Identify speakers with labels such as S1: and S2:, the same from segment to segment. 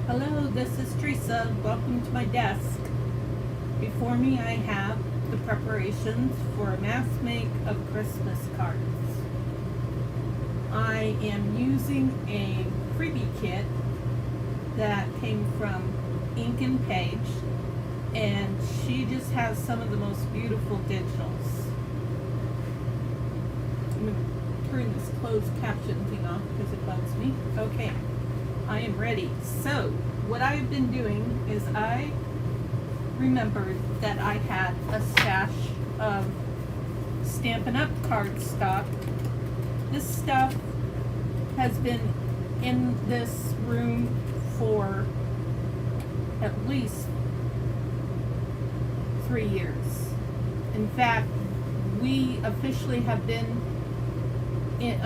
S1: Hello, this is Theresa. Welcome to my desk. Before me I have the preparations for a mass make of Christmas cards. I am using a freebie kit that came from Ink and Page, and she just has some of the most beautiful digitals. I'm going to turn this closed caption thing off because it bugs me. Okay. I am ready. So, what I've been doing is I remembered that I had a stash of Stampin' Up! Cardstock. This stuff has been in this room for at least 3 years. In fact, we officially have been in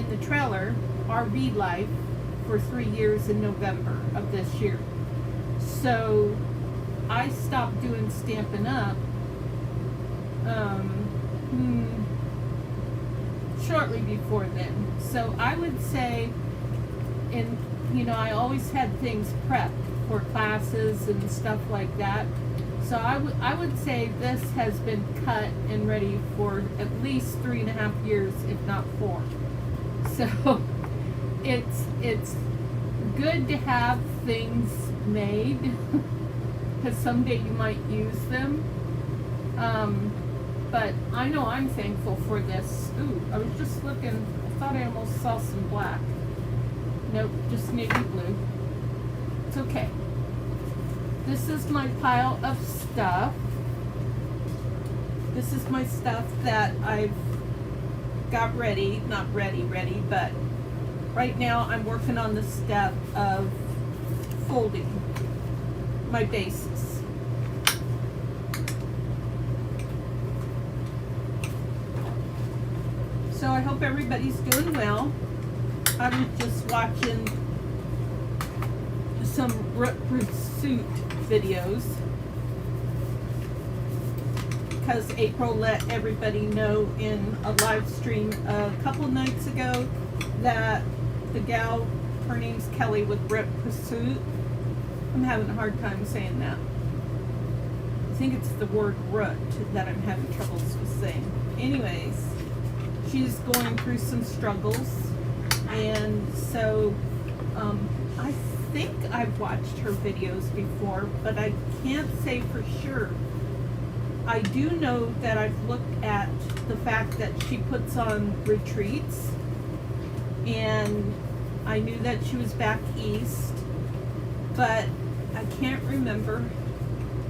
S1: the trailer, RV life, for 3 years in November of this year. So I stopped doing Stampin' Up! Shortly before then. So I would say, I always had things prepped for classes and stuff like that. So I would say this has been cut and ready for at least 3.5 years, if not 4. So it's good to have things made because someday you might use them. But I know I'm thankful for this. Ooh, I was just looking. I thought I almost saw some black. Nope, just navy blue. It's okay. This is my pile of stuff. This is my stuff that I've got ready. Not ready, but right now I'm working on the step of folding my bases. So I hope everybody's doing well. I was just watching some pursuit videos because April let everybody know in a live stream a couple nights ago that the gal, her name's Kelly with Rip Pursuit. I'm having a hard time saying that. I think it's the word root that I'm having troubles with saying. Anyways, she's going through some struggles, and so I think I've watched her videos before, but I can't say for sure. I do know that I've looked at the fact that she puts on retreats, and I knew that she was back east, but I can't remember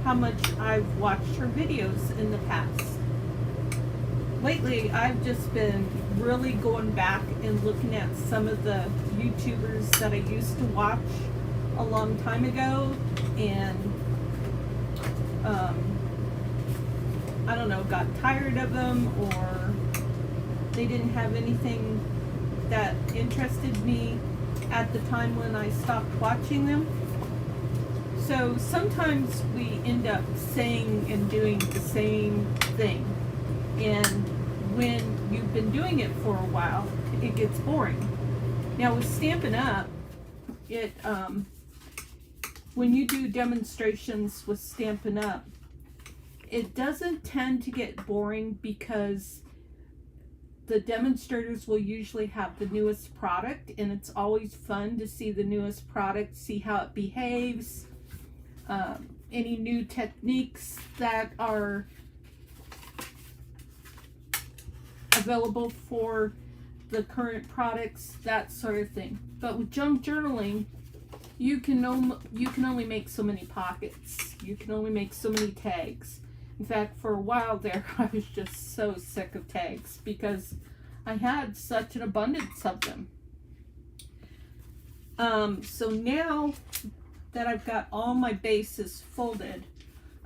S1: how much I've watched her videos in the past. Lately, I've just been really going back and looking at some of the YouTubers that I used to watch a long time ago, and I don't know, got tired of them, or they didn't have anything that interested me at the time when I stopped watching them. So sometimes we end up saying and doing the same thing, and when you've been doing it for a while, it gets boring. Now with Stampin' Up!, it when you do demonstrations with Stampin' Up!, it doesn't tend to get boring because the demonstrators will usually have the newest product, and it's always fun to see the newest product, see how it behaves, any new techniques that are available for the current products, that sort of thing. But with junk journaling, you can only make so many pockets. You can only make so many tags. In fact, for a while there, I was just so sick of tags because I had such an abundance of them. So now that I've got all my bases folded,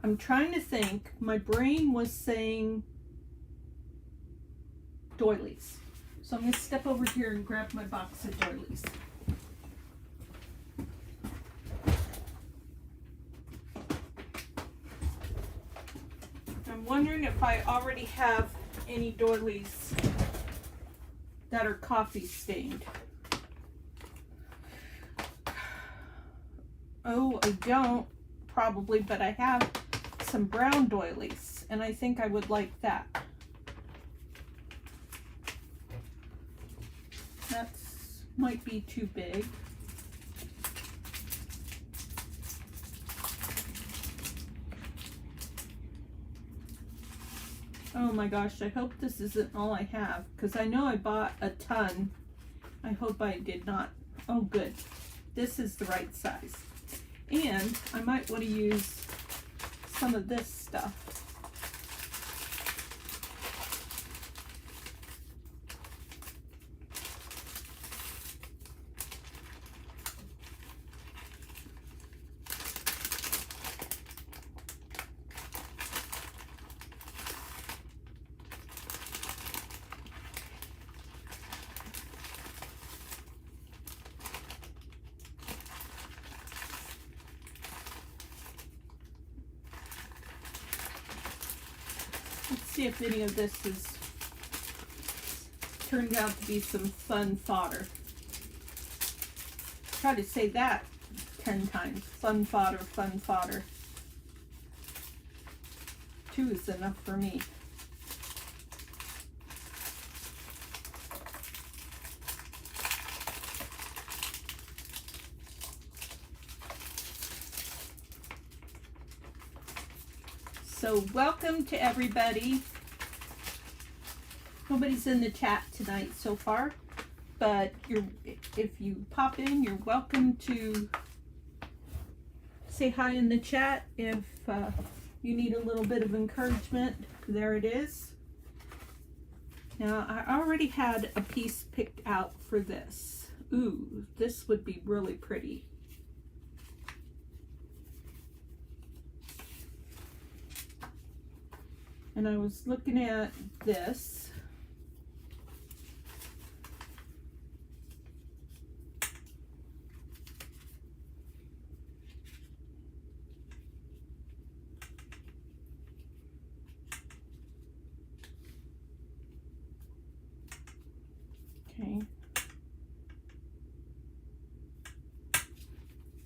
S1: I'm trying to think. My brain was saying doilies. So I'm going to step over here and grab my box of doilies. I'm wondering if I already have any doilies that are coffee stained. Oh, I don't probably, but I have some brown doilies, and I think I would like that. That's might be too big. Oh my gosh, I hope this isn't all I have, because I know I bought a ton. I hope I did not. Oh good, this is the right size. And I might want to use some of this stuff. Let's see if any of this has turned out to be some fun fodder. Try to say that 10 times. Fun fodder, fun fodder. 2 is enough for me. So welcome to everybody. Nobody's in the chat tonight so far, but if you pop in, you're welcome to say hi in the chat. If you need a little bit of encouragement, there it is. Now, I already had a piece picked out for this. Ooh, this would be really pretty. And I was looking at this. Okay.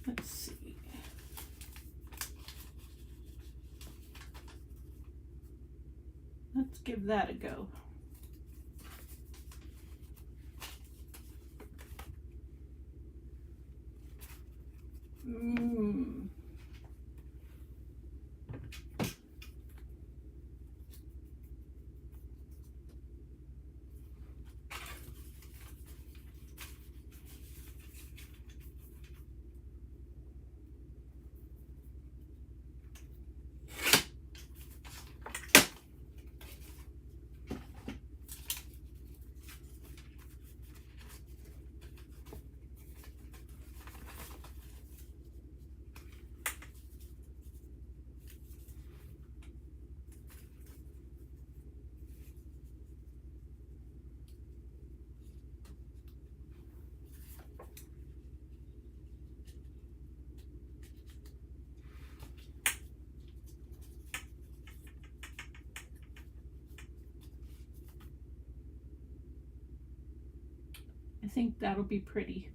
S1: Let's see. Let's give that a go. I think that'll be pretty.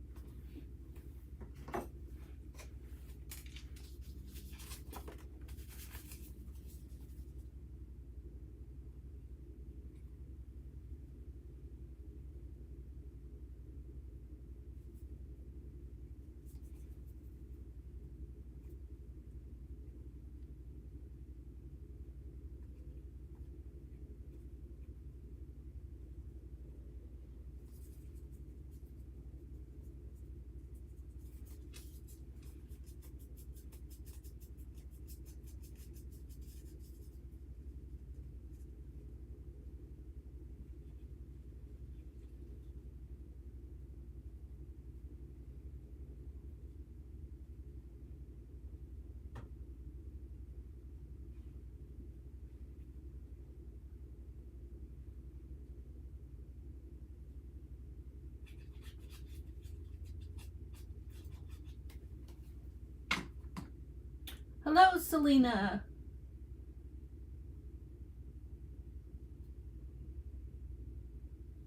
S1: Hello, Selena.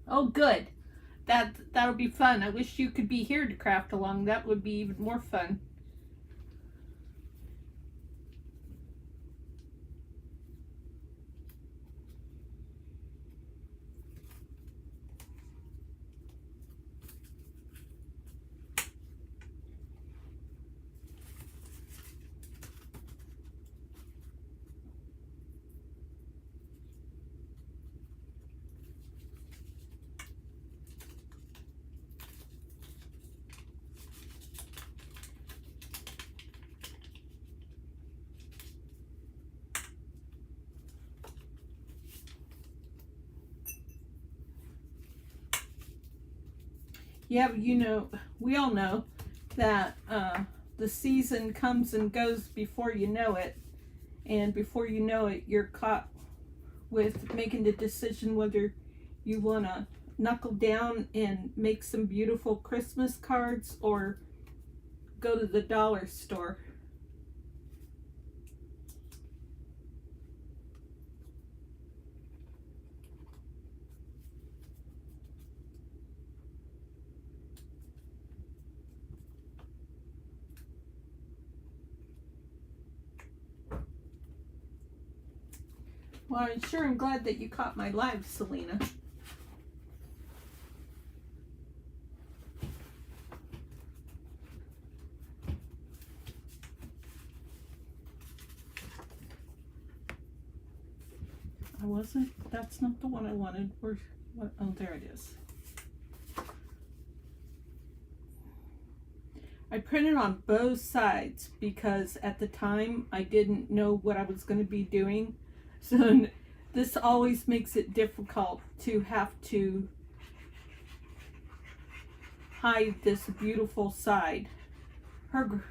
S1: Oh, good. That'll be fun. I wish you could be here to craft along. That would be even more fun. Yeah, you know, we all know that the season comes and goes before you know it. And before you know it, you're caught with making the decision whether you want to knuckle down and make some beautiful Christmas cards or go to the dollar store. Well, I'm sure I'm glad that you caught my live, Selena. I wasn't, that's not the one I wanted. Where, what, oh, there it is. I printed on both sides because at the time I didn't know what I was going to be doing. So this always makes it difficult to have to hide this beautiful side. Her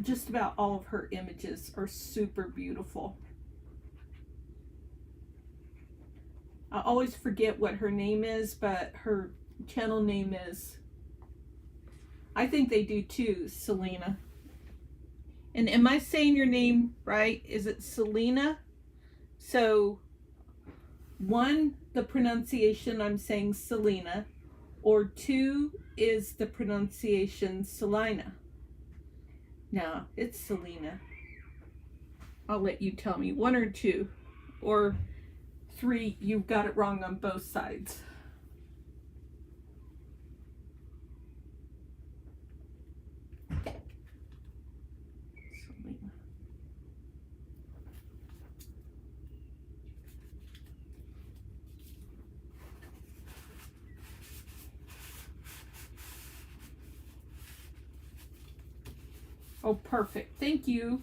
S1: just about all of her images are super beautiful. I always forget what her name is, but her channel name is, I think they do too, Selena. And am I saying your name right? Is it Selena? So, one, the pronunciation I'm saying Selena, or two is the pronunciation Selina. No, it's Selena. I'll let you tell me, one or two, or three, you've got it wrong on both sides. Selena. Oh, perfect. Thank you.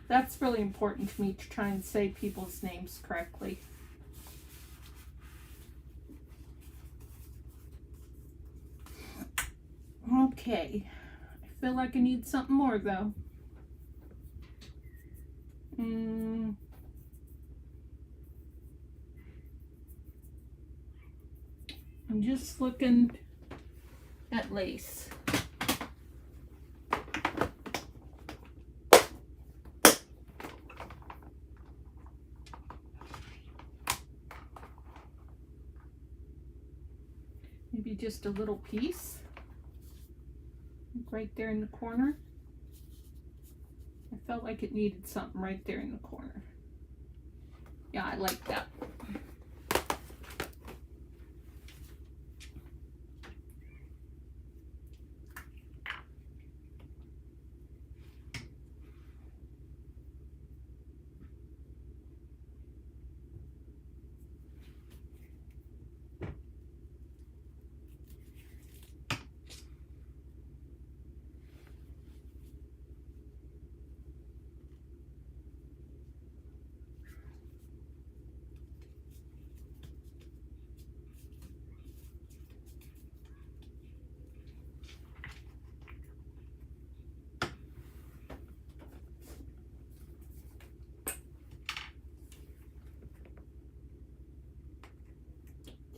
S1: That's really important to me to try and say people's names correctly. Okay. I feel like I need something more though. I'm just looking at lace. Maybe just a little piece right there in the corner. I felt like it needed something right there in the corner. Yeah, I like that.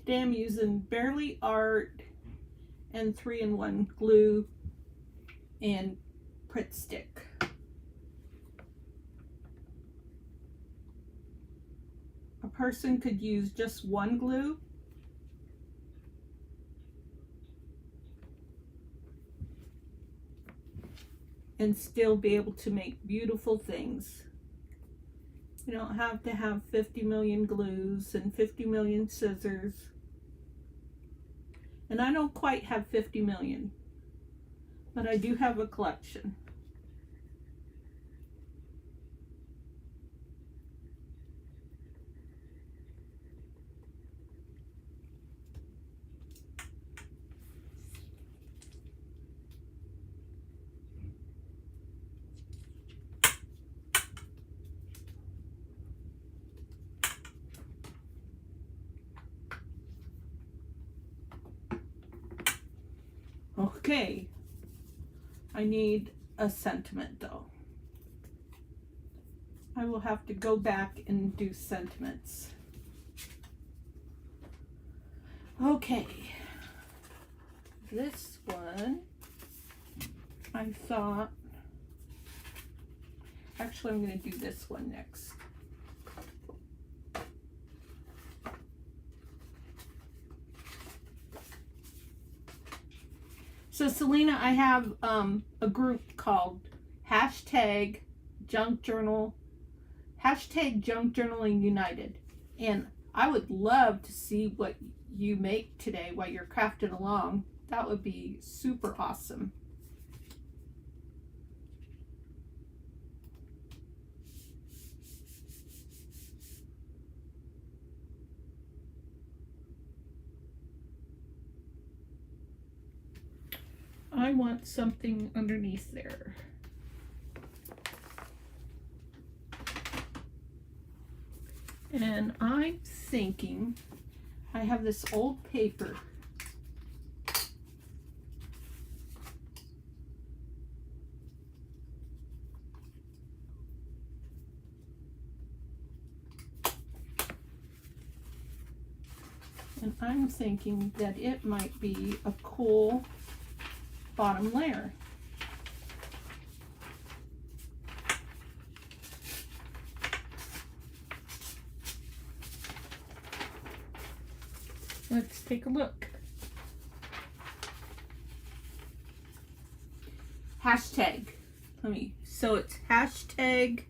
S1: Today I'm using Barely Art and 3-in-1 glue and Pritt stick. A person could use just one glue and still be able to make beautiful things. You don't have to have 50 million glues and 50 million scissors. And I don't quite have 50 million, but I do have a collection. Okay. I need a sentiment though. I will have to go back and do sentiments. Okay. This one, I thought, actually I'm going to do this one next. So Selena, I have a group called hashtag Junk Journal, hashtag Junk Journaling United. And I would love to see what you make today while you're crafting along. That would be super awesome. I want something underneath there. And I'm thinking I have this old paper. And I'm thinking that it might be a cool bottom layer. Let's take a look. Hashtag. So it's hashtag.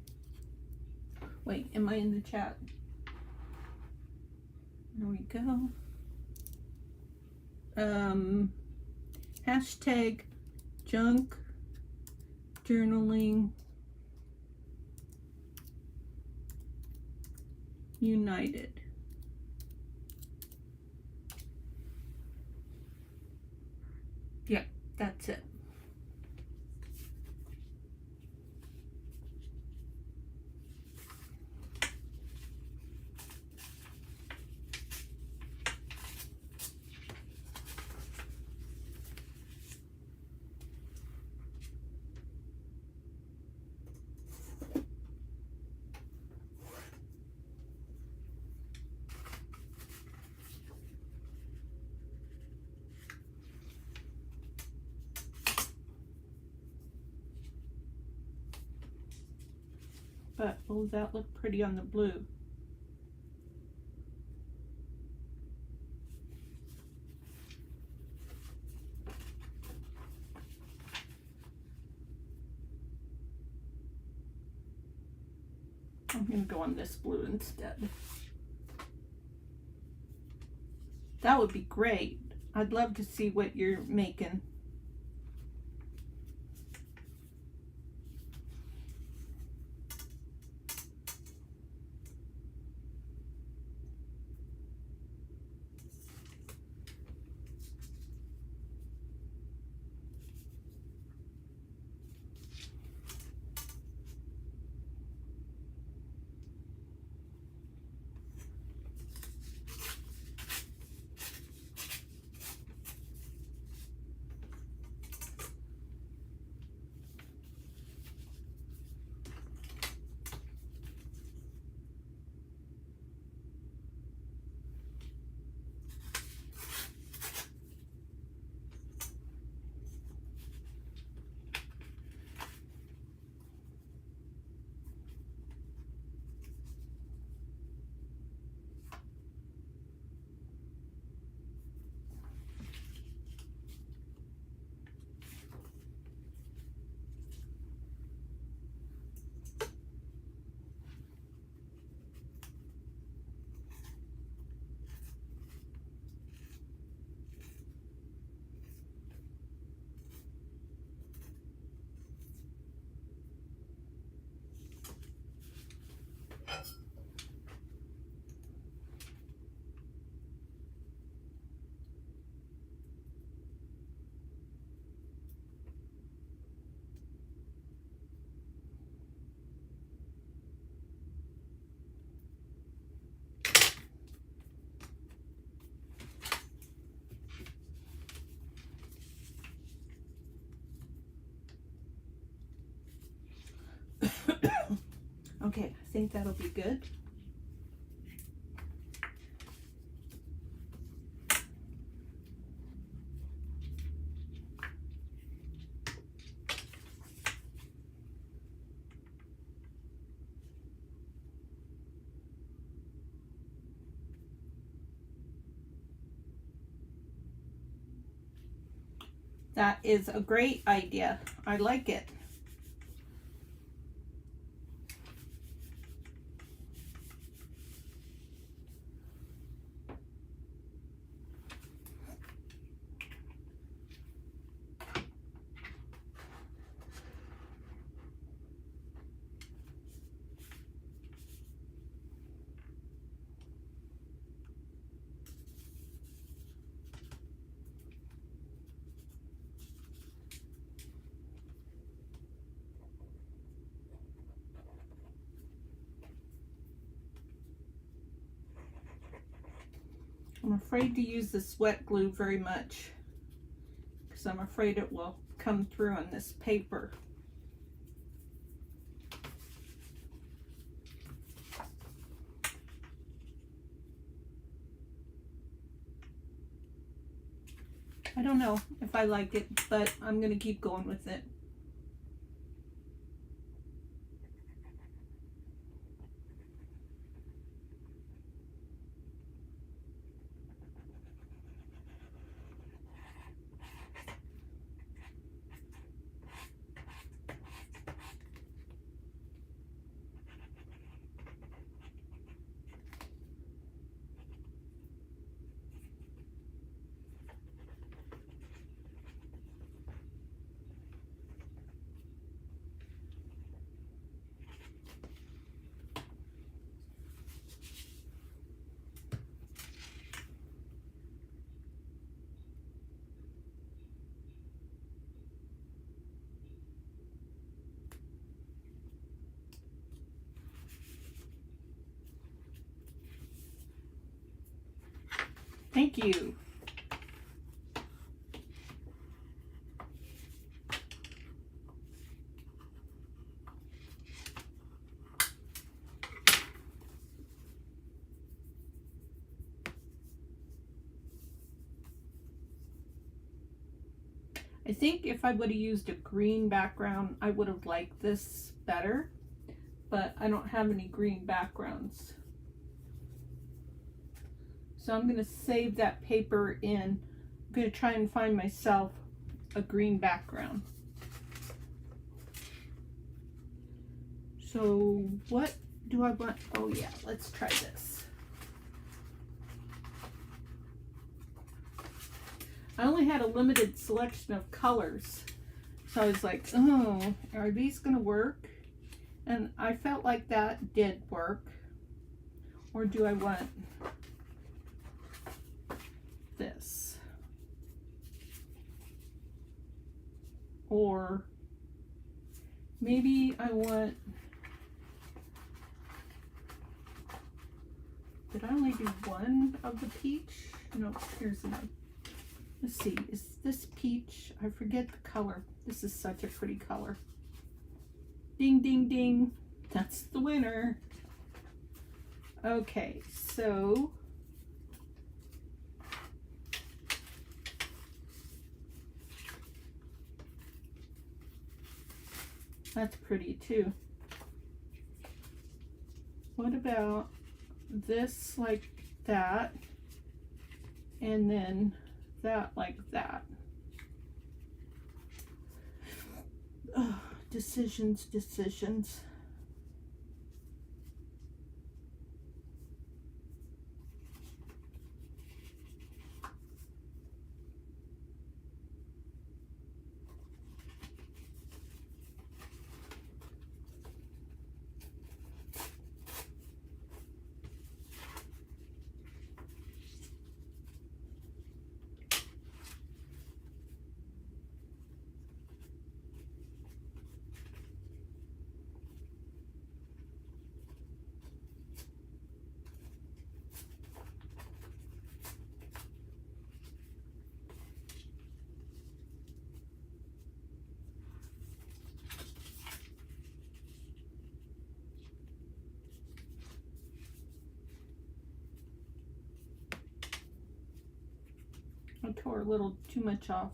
S1: Wait, am I in the chat? There we go. Hashtag Junk Journaling United. Yeah, that's it. But will that look pretty on the blue? I'm going to go on this blue instead. That would be great. I'd love to see what you're making. think that'll be good. That is a great idea. I like it. I'm afraid to use the sweat glue very much because I'm afraid it will come through on this paper. I don't know if I like it, but I'm going to keep going with it. Thank you. I think if I would have used a green background, I would have liked this better, but I don't have any green backgrounds. So I'm going to save that paper in. I'm going to try and find myself a green background. So what do I want? Oh yeah, let's try this. I only had a limited selection of colors. So I was like, oh, are these going to work? And I felt like that did work. Or do I want this? Or maybe I want, did I only do one of the peach? No, here's another. Let's see, is this peach? I forget the color. This is such a pretty color. Ding, ding, ding. That's the winner. Okay, so that's pretty too. What about this like that? And then that like that. Ugh, decisions. tore a little too much off.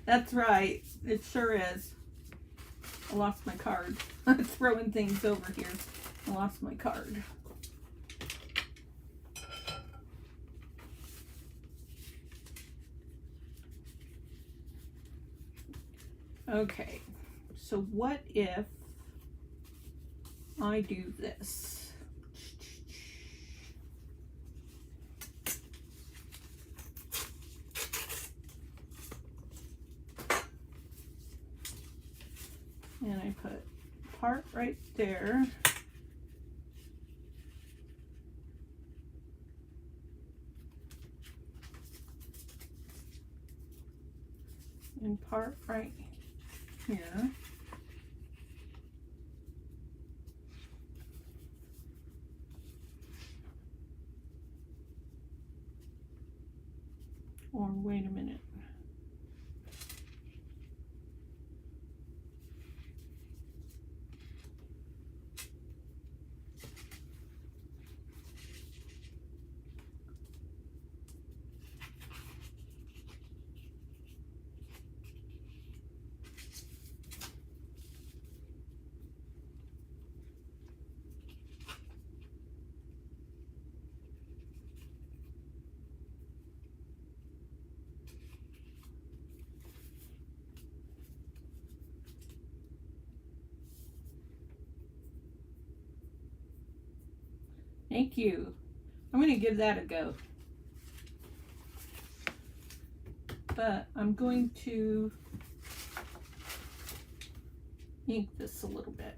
S1: That's right. It sure is. I lost my card. I'm throwing things over here. I lost my card. Okay. So what if I do this? And I put part right there. And part right here. Or wait a minute. Thank you. I'm going to give that a go. But I'm going to ink this a little bit.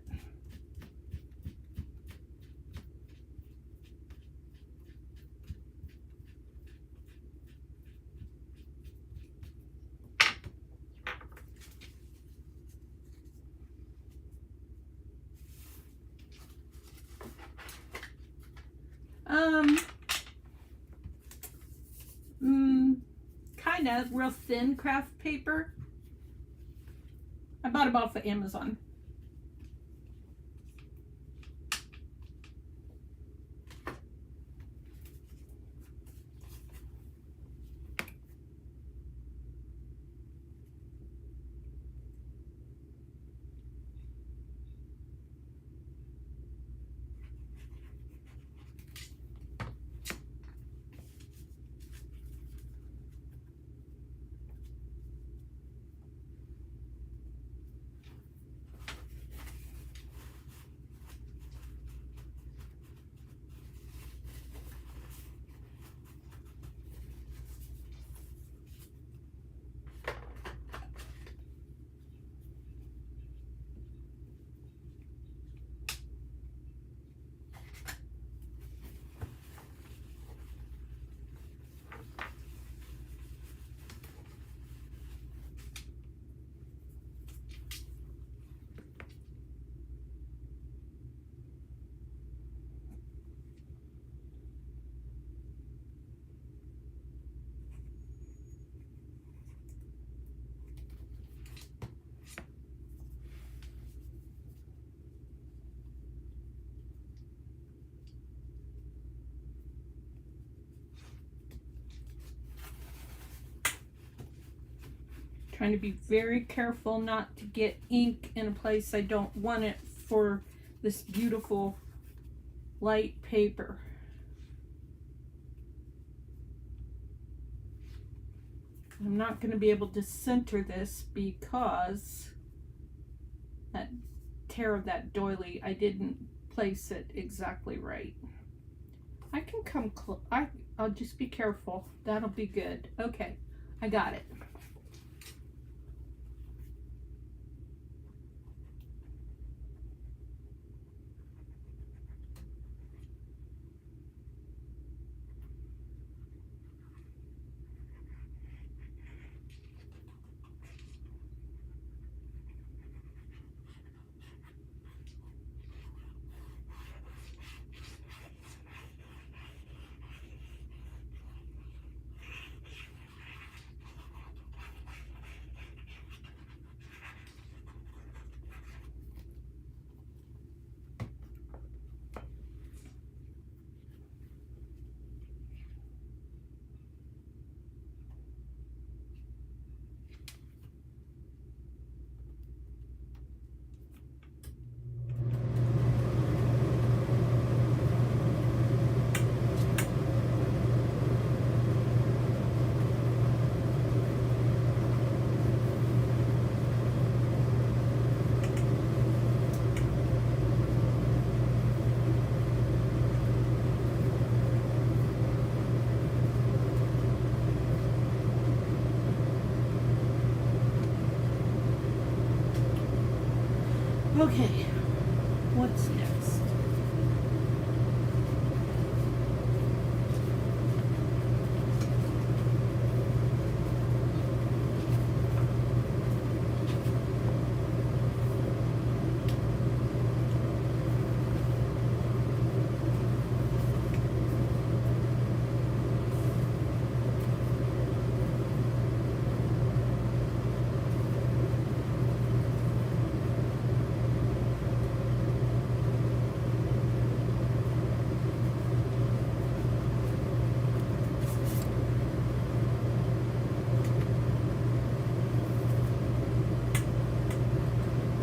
S1: Kind of real thin craft paper. I bought it off of Amazon. Trying to be very careful not to get ink in a place I don't want it for this beautiful light paper. I'm not going to be able to center this because that tear of that doily, I didn't place it exactly right. I can come close. I'll just be careful. That'll be good. Okay, I got it. Okay, what's next?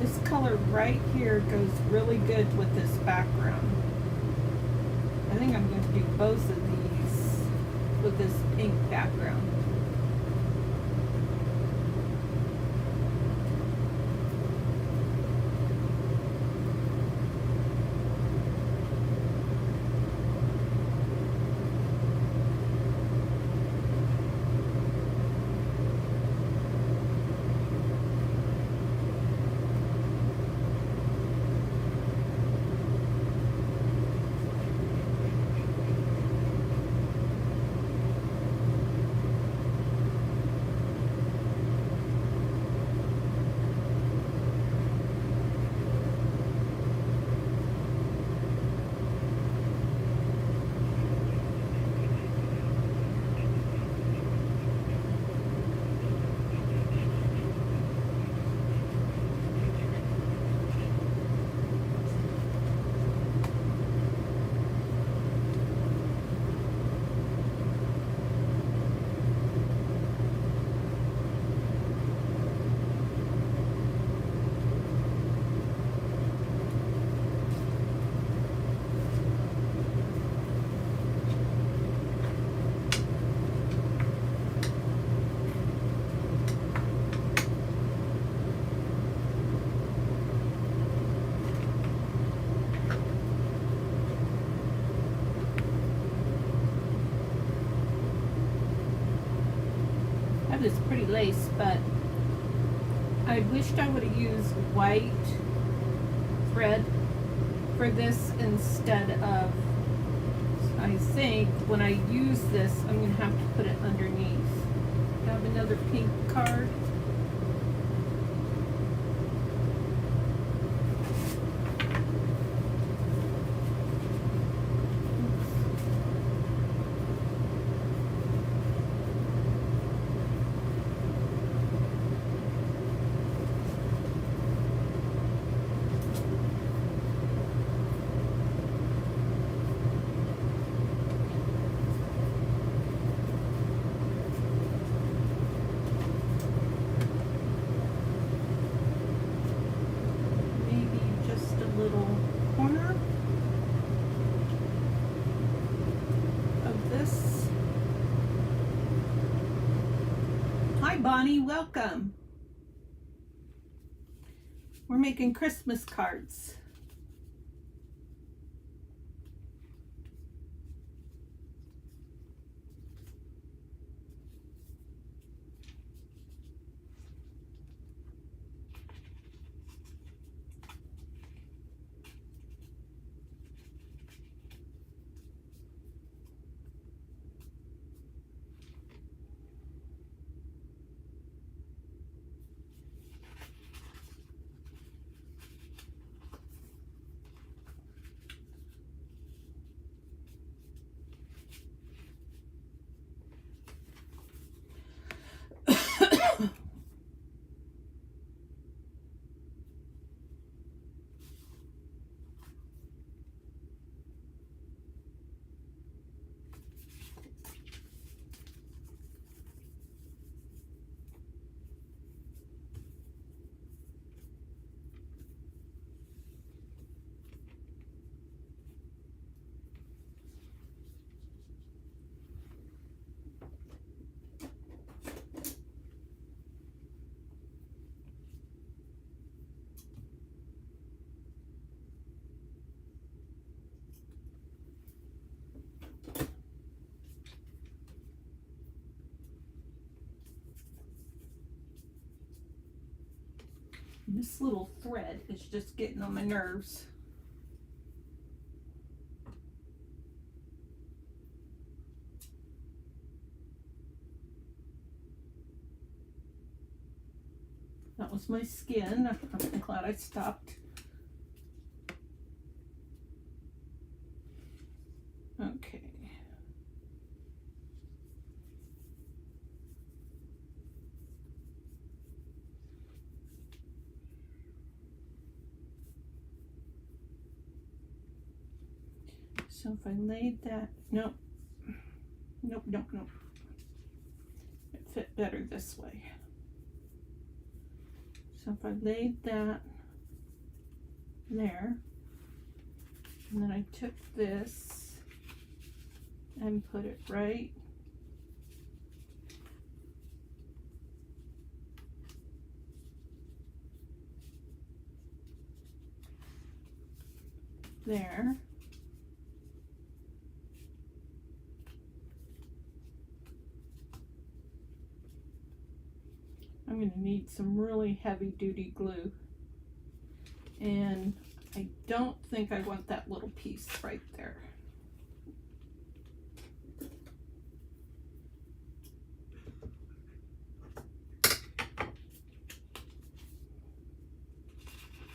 S1: This color right here goes really good with this background. I think I'm going to do both of these with this pink background. This pretty lace, but I wished I would have used white thread for this instead of, I think when I use this I'm going to have to put it underneath. I have another pink card. Bonnie, welcome. We're making Christmas cards. This little thread is just getting on my nerves. That was my skin. I'm glad I stopped. Okay. So if I laid that, nope. Nope. It fit better this way. So if I laid that there, and then I took this and put it right there. I'm going to need some really heavy duty glue, and I don't think I want that little piece right there.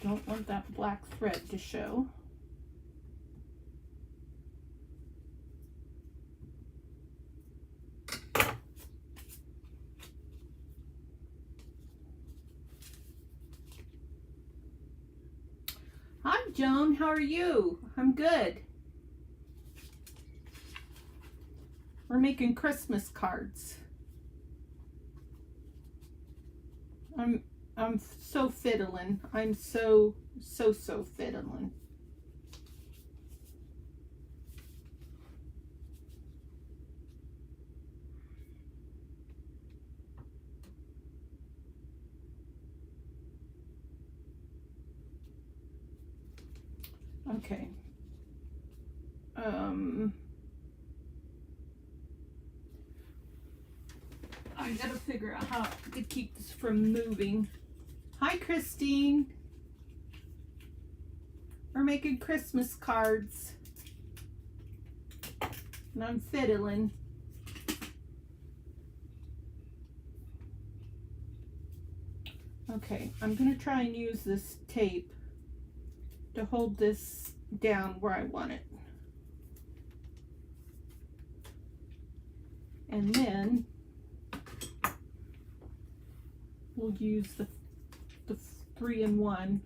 S1: Don't want that black thread to show. Hi, Joan. How are you? I'm good. We're making Christmas cards. I'm so fiddling. I'm so fiddling. Okay. I gotta figure out how to keep this from moving. Hi, Christine. We're making Christmas cards. And I'm fiddling. Okay, I'm gonna try and use this tape to hold this down where I want it. And then we'll use the 3-in-1.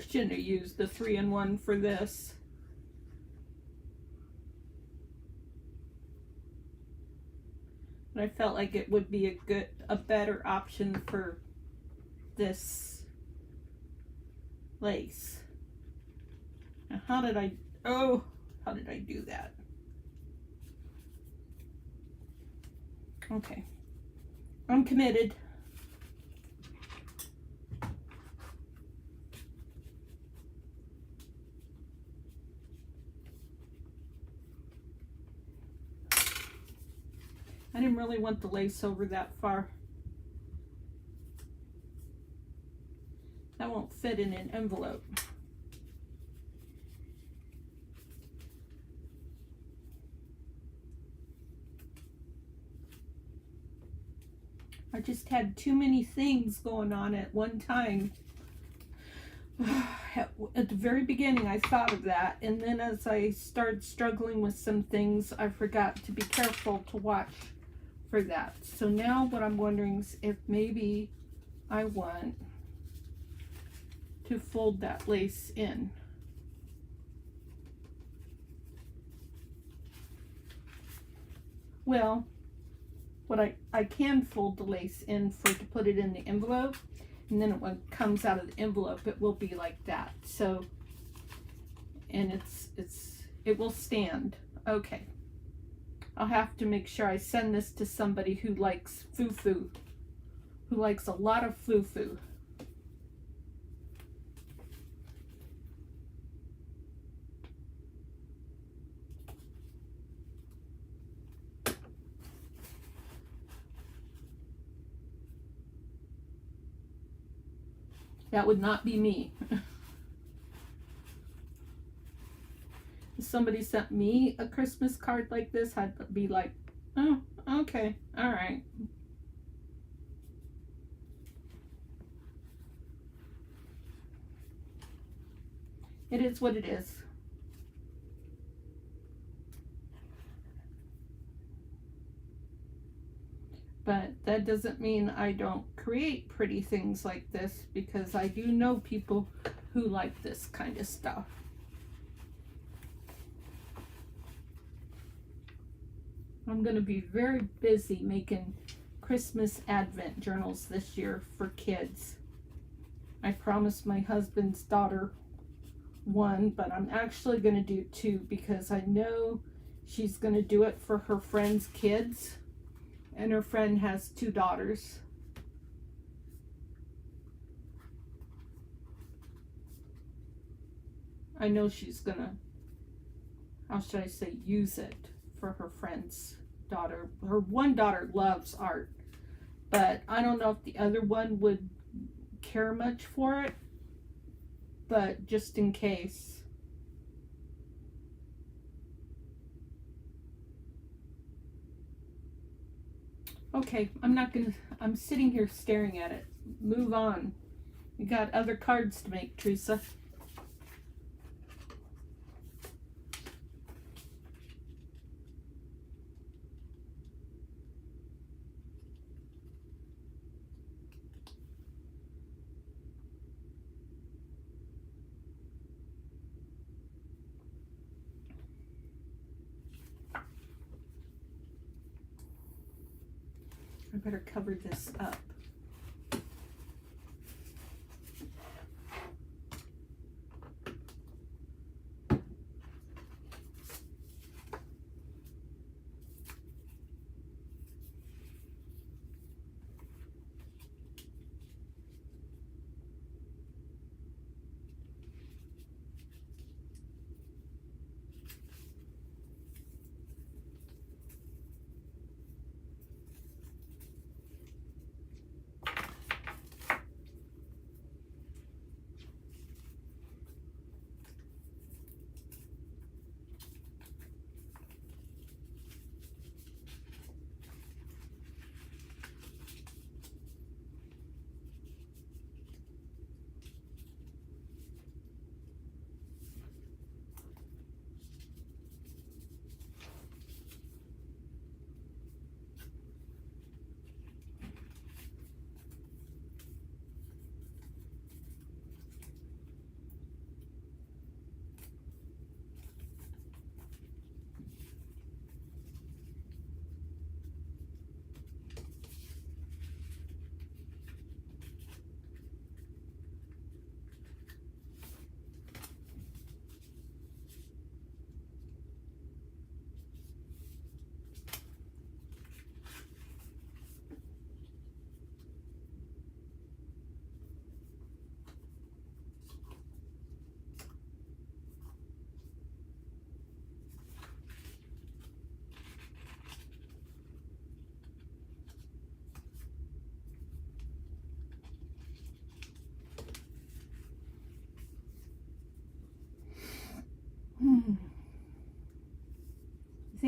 S1: Shouldn't have used the 3-in-1 for this. But I felt like it would be a better option for this lace. Now how did I do that? Okay. I'm committed. I didn't really want the lace over that far. That won't fit in an envelope. I just had too many things going on at one time. At the very beginning I thought of that, and then as I started struggling with some things, I forgot to be careful to watch for that. So now what I'm wondering is if maybe I want to fold that lace in. Well, what I can fold the lace in to put it in the envelope, and then when it comes out of the envelope it will be like that. So, and it will stand. Okay. I'll have to make sure I send this to somebody who likes foo-foo, who likes a lot of foo-foo. That would not be me. If somebody sent me a Christmas card like this, I'd be like, oh, okay, all right. It is what it is. But that doesn't mean I don't create pretty things like this, because I do know people who like this kind of stuff. I'm going to be very busy making Christmas Advent journals this year for kids. I promised my husband's daughter one, but I'm actually going to do two, because I know she's going to do it for her friend's kids, and her friend has 2 daughters. I know she's going to, how should I say, use it for her friend's daughter. Her one daughter loves art, but I don't know if the other one would care much for it, but just in case. Okay, I'm sitting here staring at it. Move on. We got other cards to make, Theresa. I better cover this up.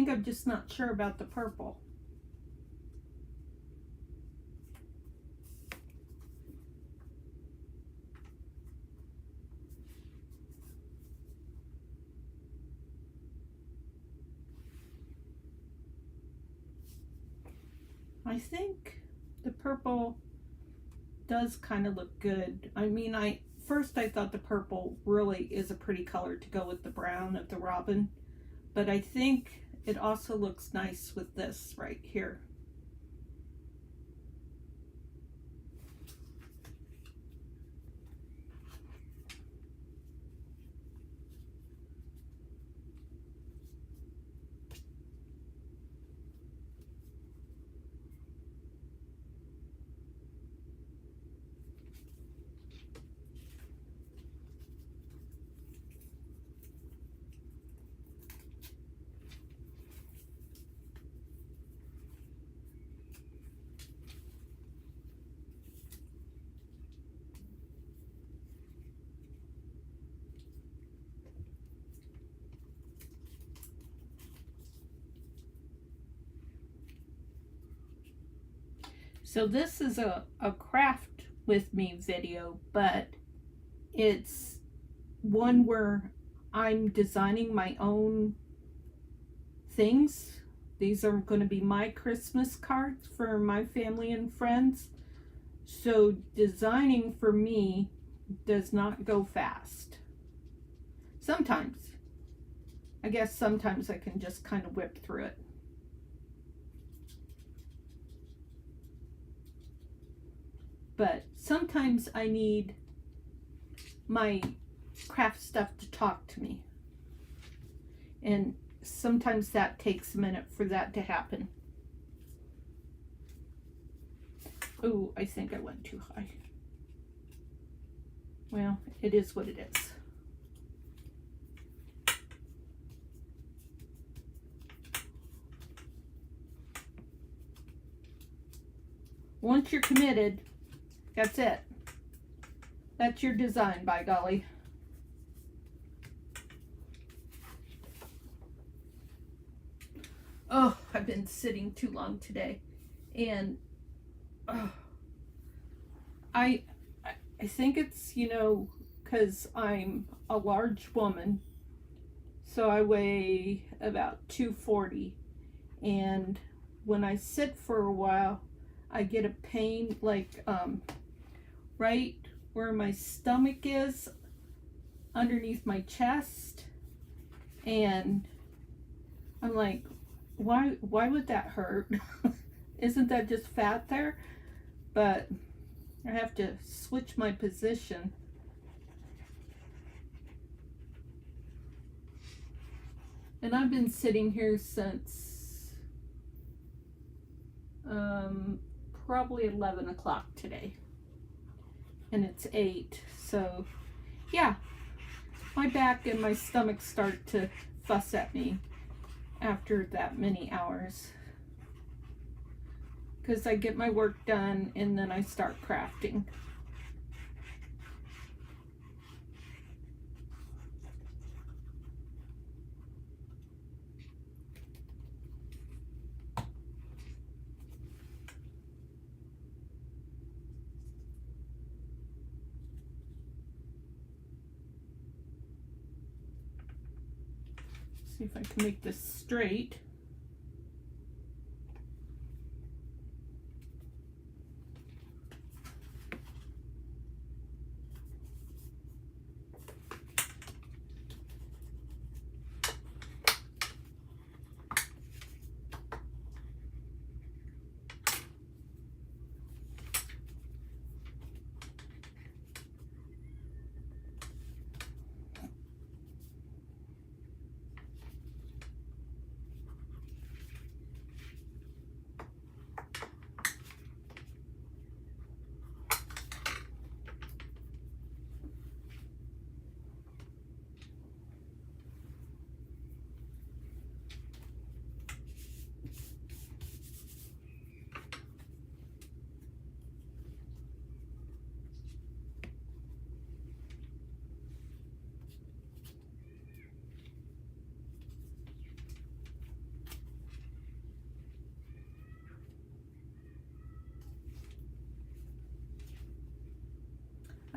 S1: think I'm just not sure about the purple. I think the purple does kind of look good. I mean, first I thought the purple really is a pretty color to go with the brown of the robin, but I think it also looks nice with this right here. So this is a craft with me video, but it's one where I'm designing my own things. These are going to be my Christmas cards for my family and friends. So designing for me does not go fast. Sometimes. I guess sometimes I can just kind of whip through it. But sometimes I need my craft stuff to talk to me. And sometimes that takes a minute for that to happen. Oh, I think I went too high. Well, it is what it is. Once you're committed, that's it. That's your design, by golly. Oh, I've been sitting too long today. And I think it's, you know, because I'm a large woman. So I weigh about 240. And when I sit for a while, I get a pain like right where my stomach is, underneath my chest, and I'm like, why would that hurt? Isn't that just fat there? But I have to switch my position. And I've been sitting here since probably 11 o'clock today. And it's 8, so yeah, my back and my stomach start to fuss at me after that many hours, because I get my work done and then I start crafting. See if I can make this straight.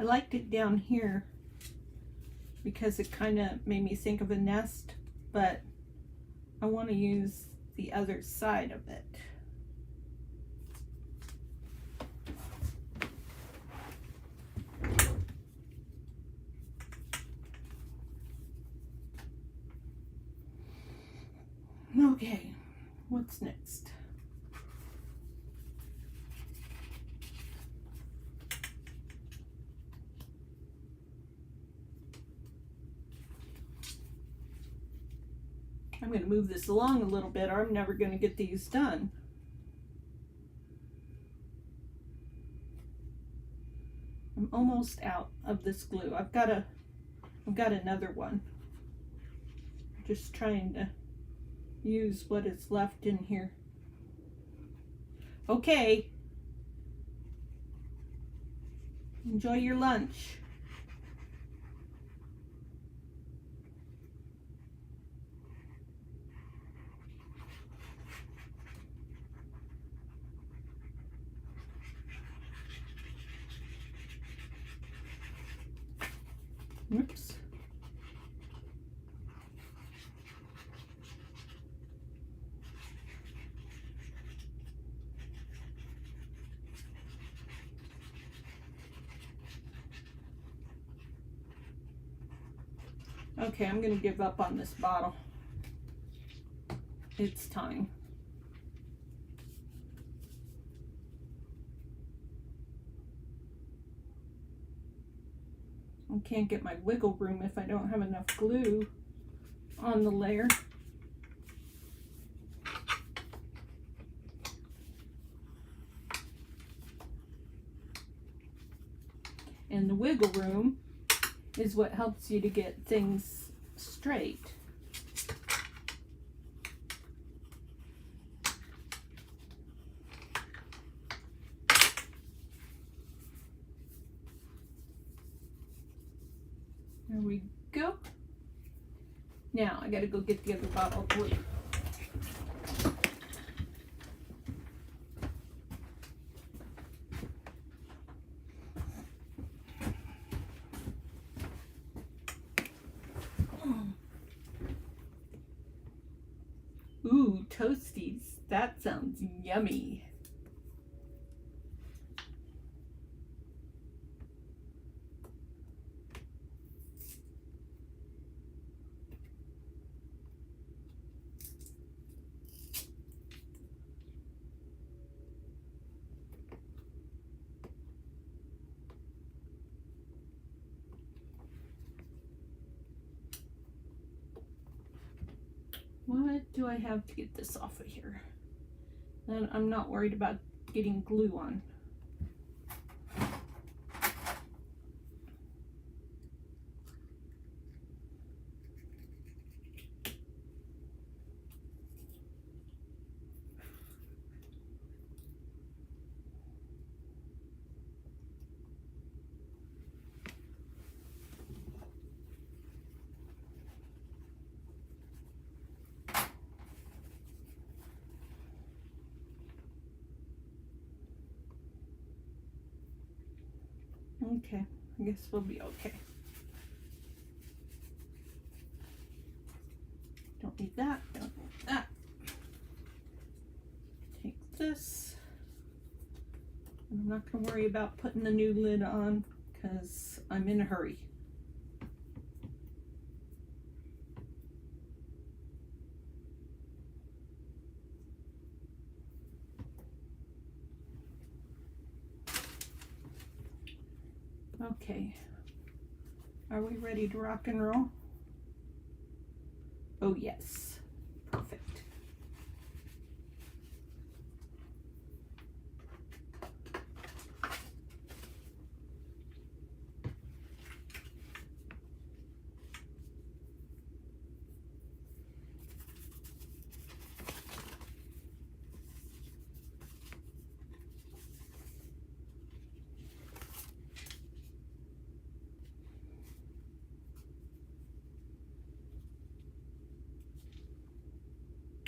S1: I liked it down here because it kind of made me think of a nest, but I want to use the other side of it. Okay, what's next? I'm going to move this along a little bit or I'm never going to get these done. I'm almost out of this glue. I've got another one. Just trying to use what is left in here. Okay. Enjoy your lunch. Oops. Okay, I'm going to give up on this bottle. It's time. I can't get my wiggle room if I don't have enough glue on the layer. And the wiggle room is what helps you to get things straight. There we go. Now I gotta go get the other bottle of glue. Ooh, toasties. That sounds yummy. What do I have to get this off of here? Then I'm not worried about getting glue on. Okay, I guess we'll be okay. Don't need that, don't need that. Take this. And I'm not going to worry about putting the new lid on because I'm in a hurry. Okay, are we ready to rock and roll? Oh yes, perfect.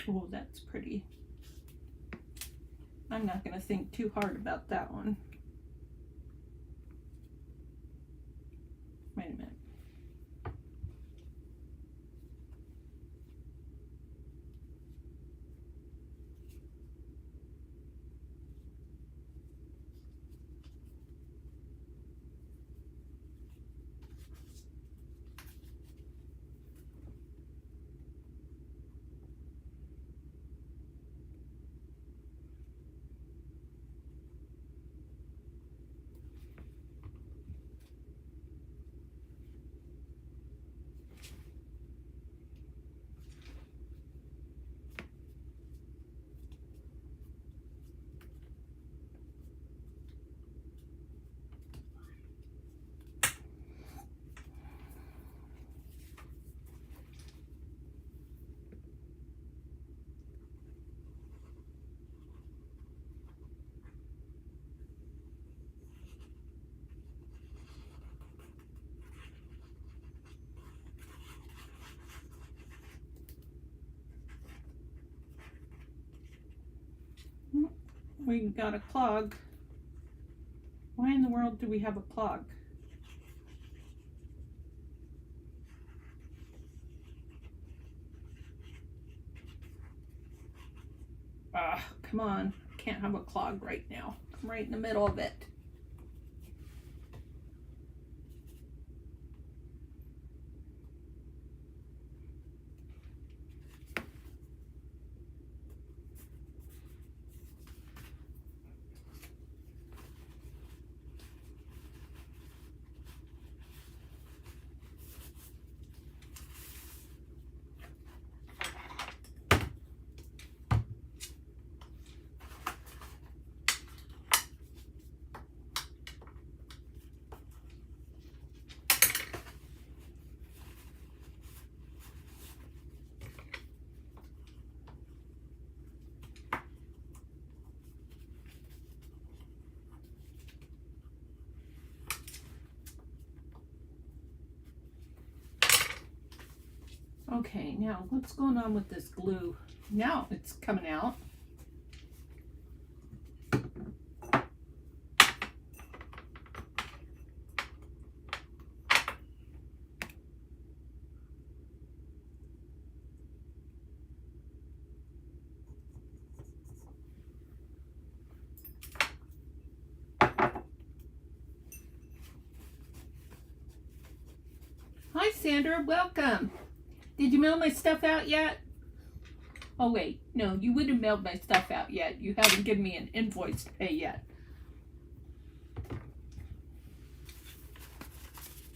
S1: Oh, that's pretty. I'm not going to think too hard about that one. We got a clog. Why in the world do we have a clog? Come on. I can't have a clog right now. I'm right in the middle of it. Okay, now what's going on with this glue? Now it's coming out. Hi Sandra, welcome. Did you mail my stuff out yet? Oh wait, no, you wouldn't have mailed my stuff out yet. You haven't given me an invoice to pay yet.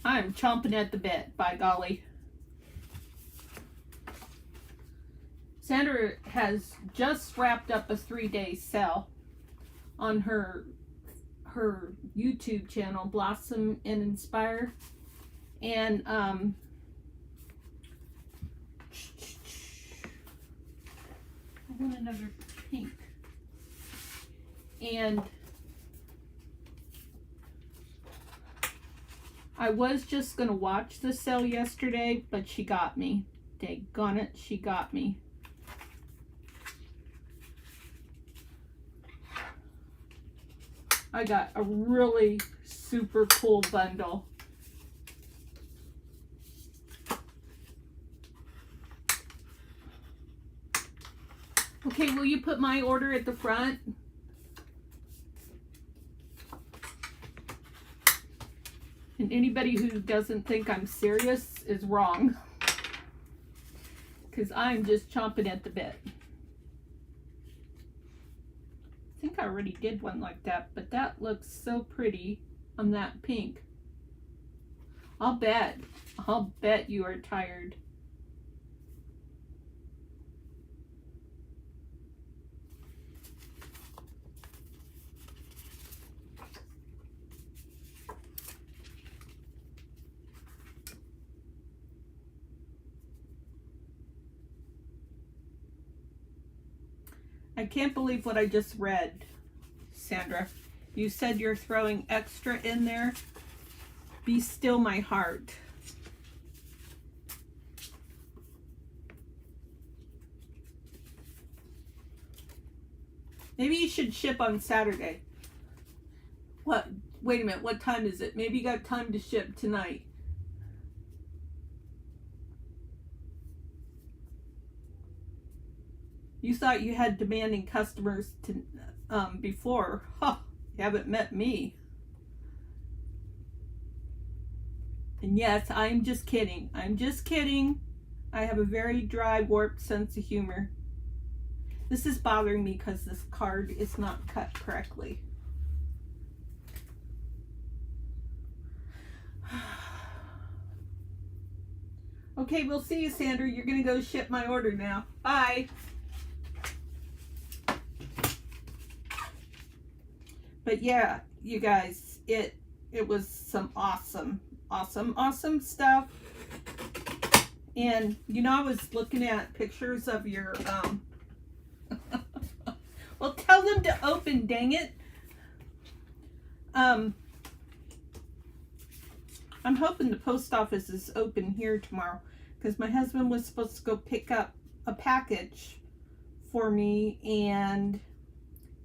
S1: I'm chomping at the bit, by golly. Sandra has just wrapped up a 3-day sale on her YouTube channel, Blossom and Inspire. And I want another pink. And I was just gonna watch the sale yesterday, but she got me. Daggone it, she got me. I got a really super cool bundle. Okay, will you put my order at the front? And anybody who doesn't think I'm serious is wrong. Because I'm just chomping at the bit. I think I already did one like that, but that looks so pretty on that pink. I'll bet you are tired. I can't believe what I just read, Sandra. You said you're throwing extra in there. Be still my heart. Maybe you should ship on Saturday. What? Wait a minute. What time is it? Maybe you got time to ship tonight. You thought you had demanding customers to before. Huh, you haven't met me. And yes, I'm just kidding. I'm just kidding. I have a very dry, warped sense of humor. This is bothering me because this card is not cut correctly. Okay, we'll see you, Sandra. You're going to go ship my order now. Bye. But yeah, you guys, it was some awesome stuff. And you know, I was looking at pictures of your well, tell them to open, dang it. I'm hoping the post office is open here tomorrow because my husband was supposed to go pick up a package for me, and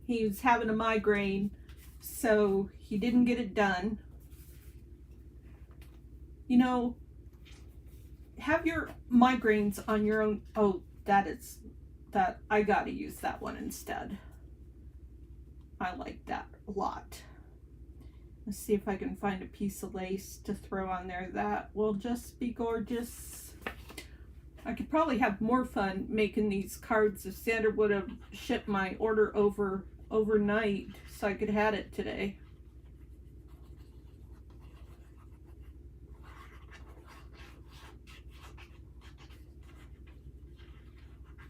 S1: He was having a migraine, so he didn't get it done. You know, have your migraines on your own. Oh, that I gotta use that one instead. I like that a lot. Let's see if I can find a piece of lace to throw on there that will just be gorgeous. I could probably have more fun making these cards if Sandra would have shipped my order overnight so I could have it today.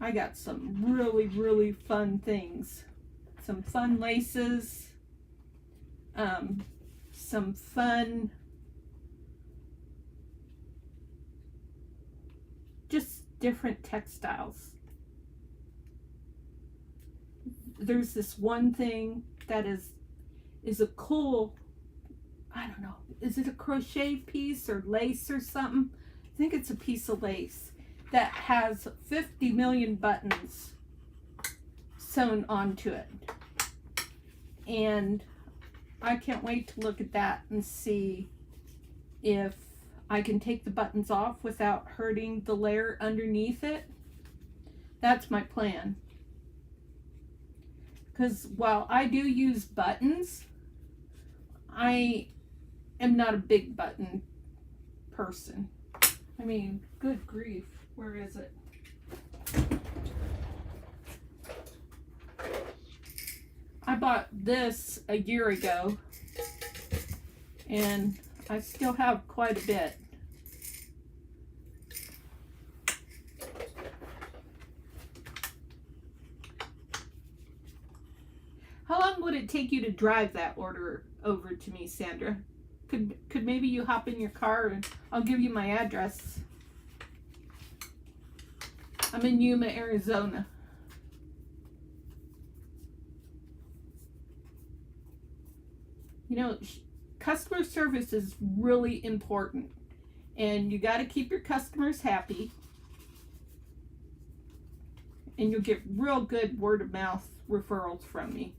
S1: I got some really, really fun things. Some fun laces. Some fun, just different textiles. There's this one thing that is a cool, I don't know, is it a crochet piece or lace or something? I think it's a piece of lace that has 50 million buttons sewn onto it. And I can't wait to look at that and see if I can take the buttons off without hurting the layer underneath it. That's my plan. Because while I do use buttons, I am not a big button person. I mean, good grief, where is it? I bought this a year ago, and I still have quite a bit. How long would it take you to drive that order over to me, Sandra? Could maybe you hop in your car and I'll give you my address. I'm in Yuma, Arizona. You know, customer service is really important, and you got to keep your customers happy, and you'll get real good word of mouth referrals from me.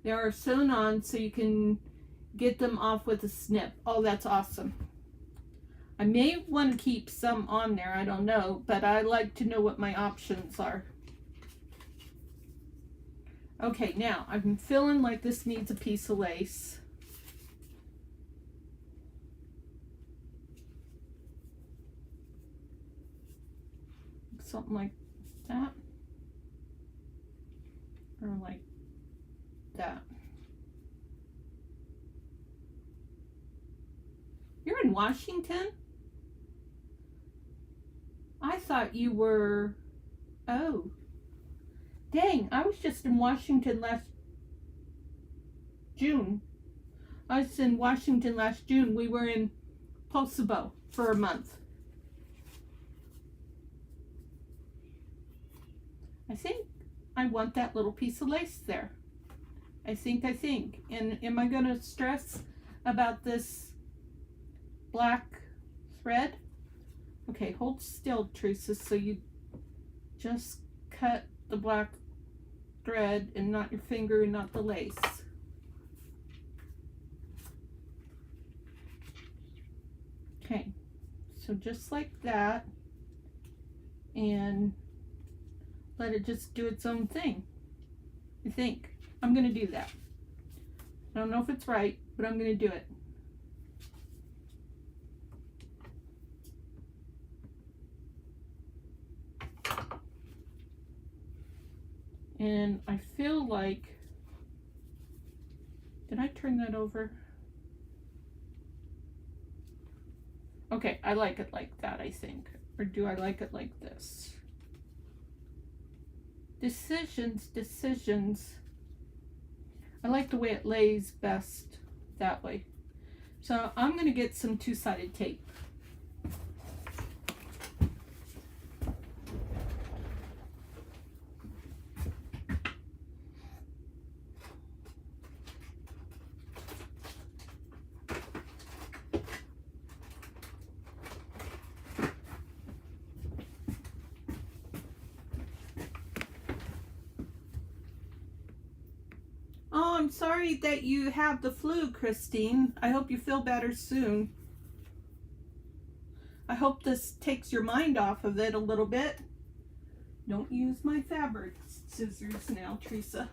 S1: They are sewn on so you can get them off with a snip. Oh, that's awesome. I may want to keep some on there, I don't know, but I like to know what my options are. Okay, now I'm feeling like this needs a piece of lace. Something like that. Or like that. You're in Washington? I thought you were... Oh. Dang, I was just in Washington last June. I was in Washington last June. We were in Kosovo for a month. I think I want that little piece of lace there. I think. And am I going to stress about this black thread? Okay, hold still, Theresa, so you just cut the black thread and not your finger and not the lace. Okay, so just like that, and let it just do its own thing. I think I'm gonna do that. I don't know if it's right, but I'm gonna do it. And I feel like, did I turn that over? Okay, I like it like that, I think. Or do I like it like this? Decisions. I like the way it lays best that way. So I'm going to get some two-sided tape. I'm sorry that you have the flu, Christine. I hope you feel better soon. I hope this takes your mind off of it a little bit. Don't use my fabric scissors now, Theresa.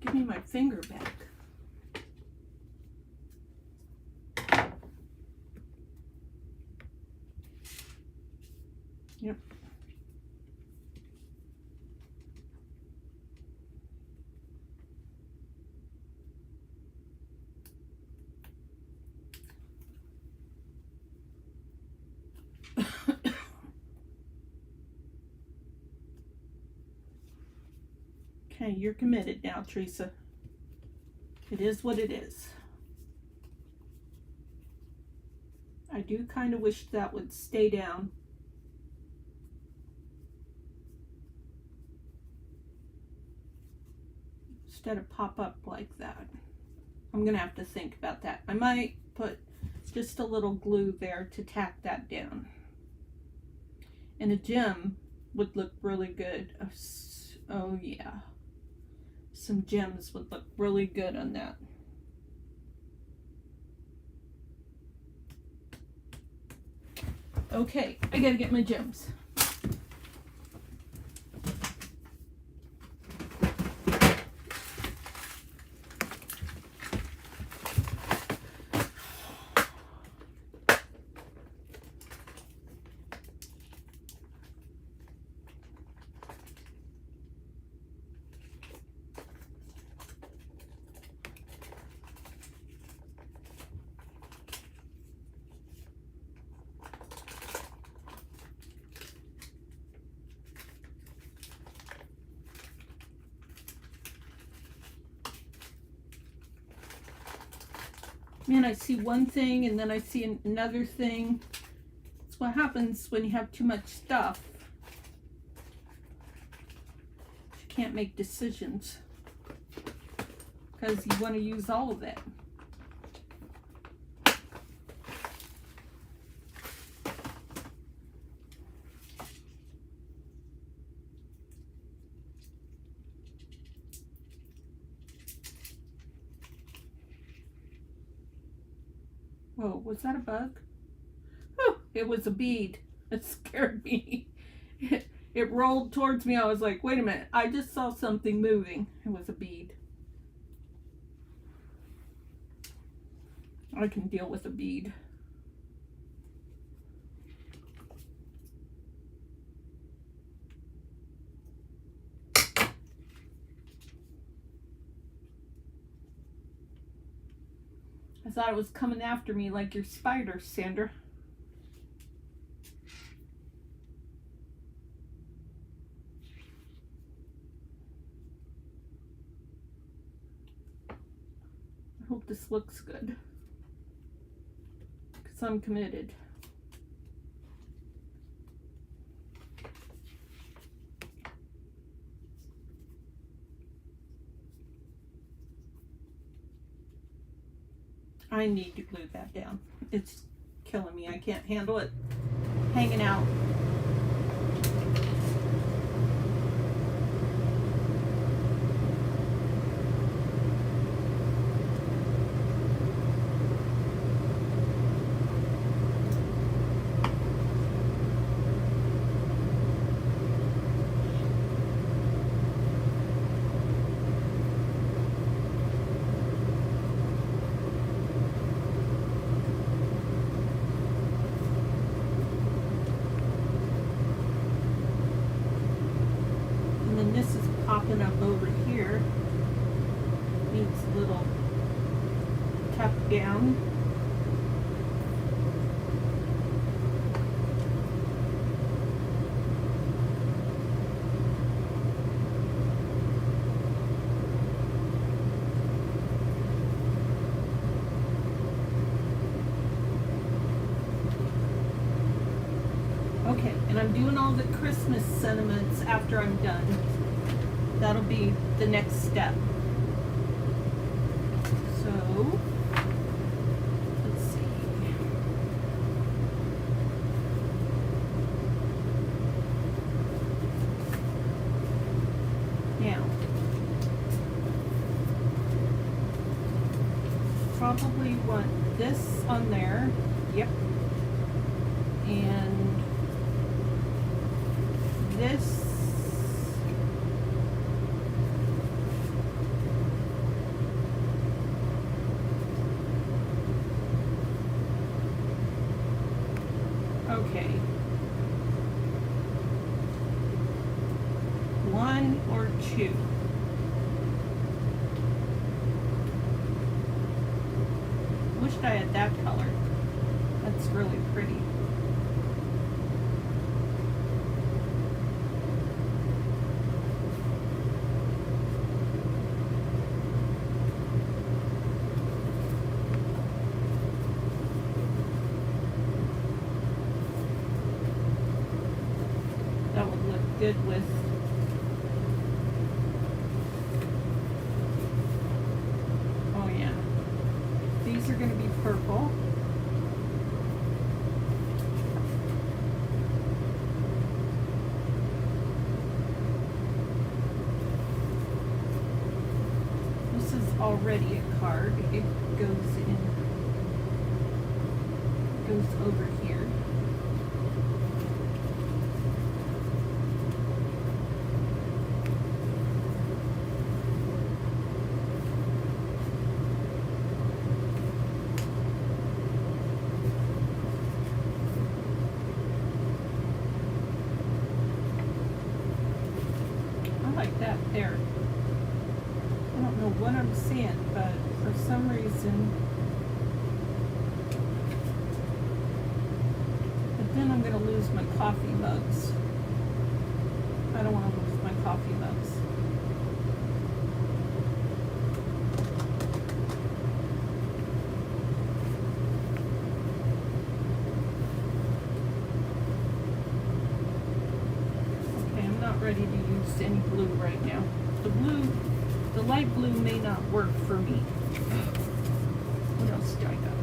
S1: Give me my finger back. Yep. Okay, you're committed now, Theresa. It is what it is. I do kind of wish that would stay down. Instead of pop up like that. I'm gonna have to think about that. I might put just a little glue there to tack that down. And a gem would look really good. Oh yeah. Some gems would look really good on that. Okay, I gotta get my gems. Man, I see one thing and then I see another thing. That's what happens when you have too much stuff. You can't make decisions because you want to use all of it. Whoa, was that a bug? Oh, it was a bead. It scared me. It rolled towards me. I was like, wait a minute. I just saw something moving. It was a bead. I can deal with a bead. I thought it was coming after me like your spider, Sandra. I hope this looks good, because I'm committed. I need to glue that down. It's killing me. I can't handle it hanging out. This is popping up over here. Needs a little tap down. Okay, and I'm doing all the Christmas sentiments after I'm done. That'll be the next step. So, let's see. Now, probably want this on there. Yep. And this. Okay. One or two. Wished I had that color. That's really pretty. That would look good with oh yeah. These are going to be purple. This is already a card. It goes over here. Like that there. I don't know what I'm seeing, but for some reason, but then I'm going to lose my coffee mugs. I don't want to lose my coffee mugs. Okay, I'm not ready to use any blue right now. The light blue may not work for me. What else do I got?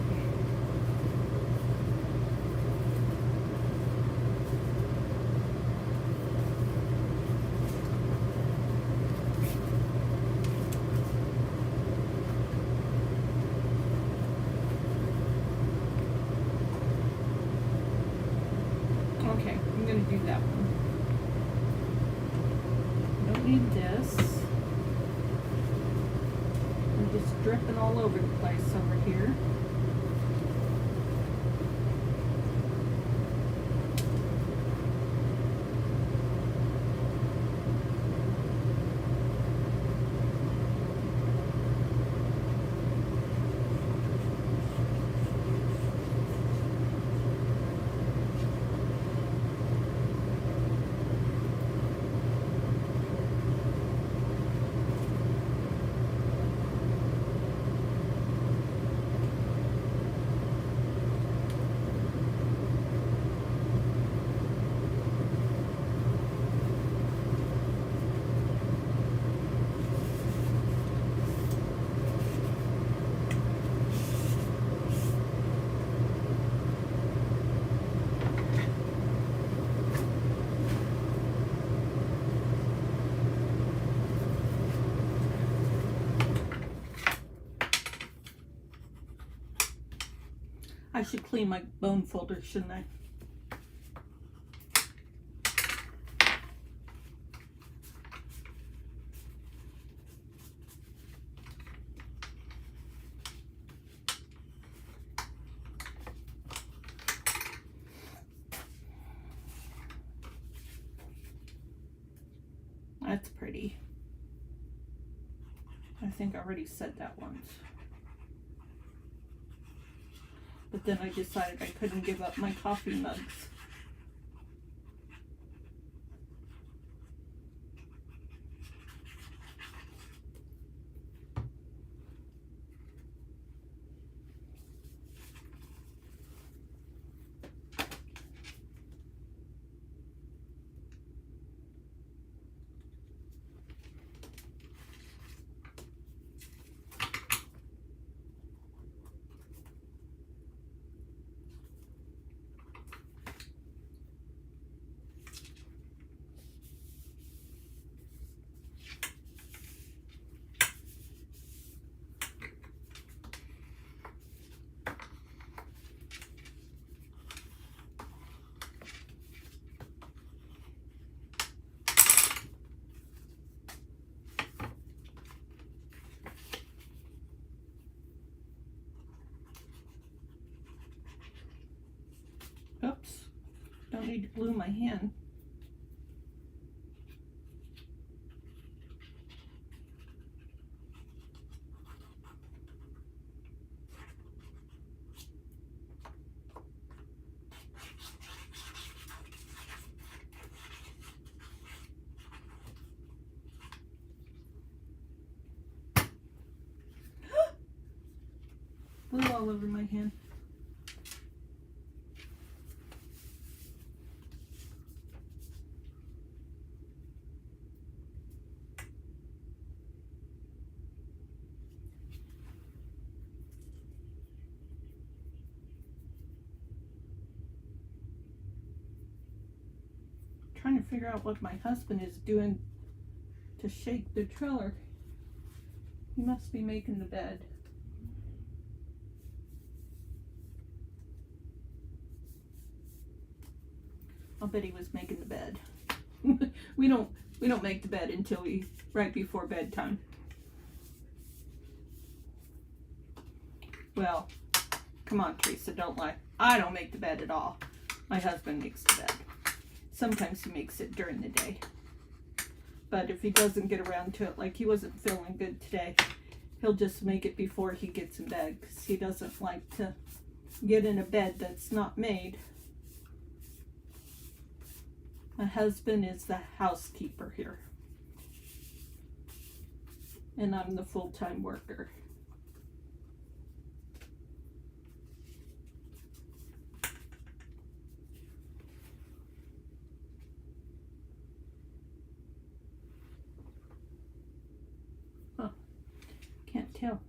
S1: Okay, I'm gonna do that one. Don't need this. I'm just dripping all over the place over here. I should clean my bone folder, shouldn't I? That's pretty. I think I already said that once. But then I decided I couldn't give up my coffee mugs. Oops, don't need to glue my hand. Glue all over my hand. Trying to figure out what my husband is doing to shake the trailer. He must be making the bed. I'll bet he was making the bed. we don't make the bed until right before bedtime. Well, come on, Theresa, don't lie. I don't make the bed at all. My husband makes the bed. Sometimes he makes it during the day. But if he doesn't get around to it, like he wasn't feeling good today, he'll just make it before he gets in bed, because he doesn't like to get in a bed that's not made. My husband is the housekeeper here, and I'm the full-time worker. Huh, can't tell.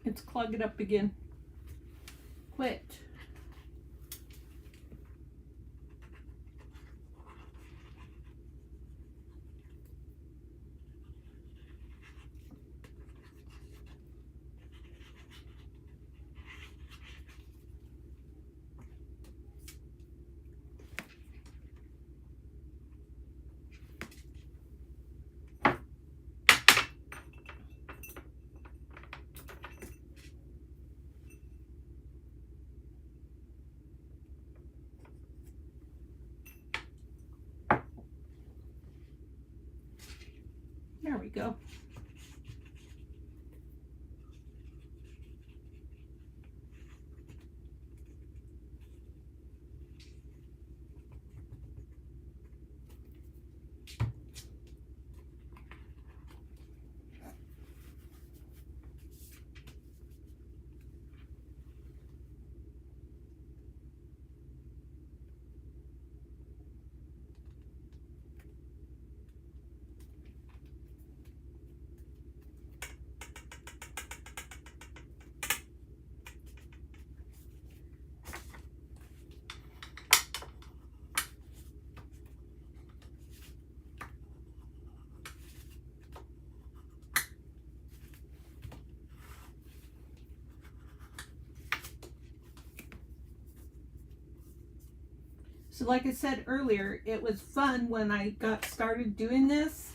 S1: It's clogging up again. Quit. There we go. So like I said earlier, it was fun when I got started doing this,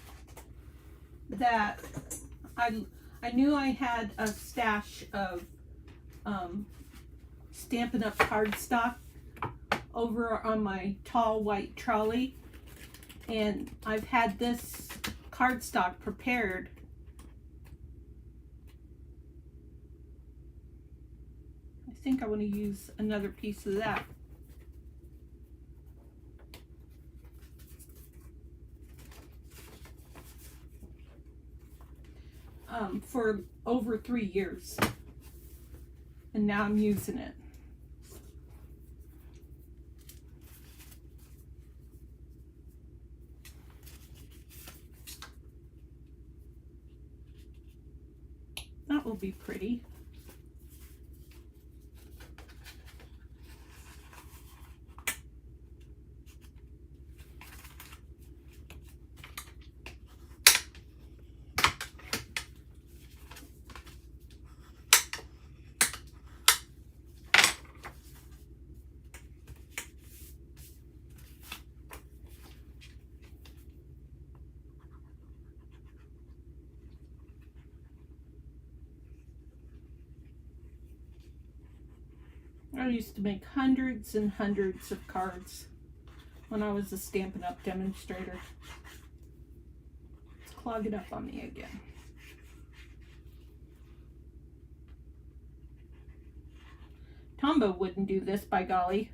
S1: that I knew I had a stash of Stampin' Up! Cardstock over on my tall white trolley, and I've had this cardstock prepared I think I want to use another piece of that. For over 3 years, and now I'm using it. That will be pretty. I used to make hundreds and hundreds of cards when I was a Stampin' Up! Demonstrator. It's clogging up on me again. Tombo wouldn't do this, by golly.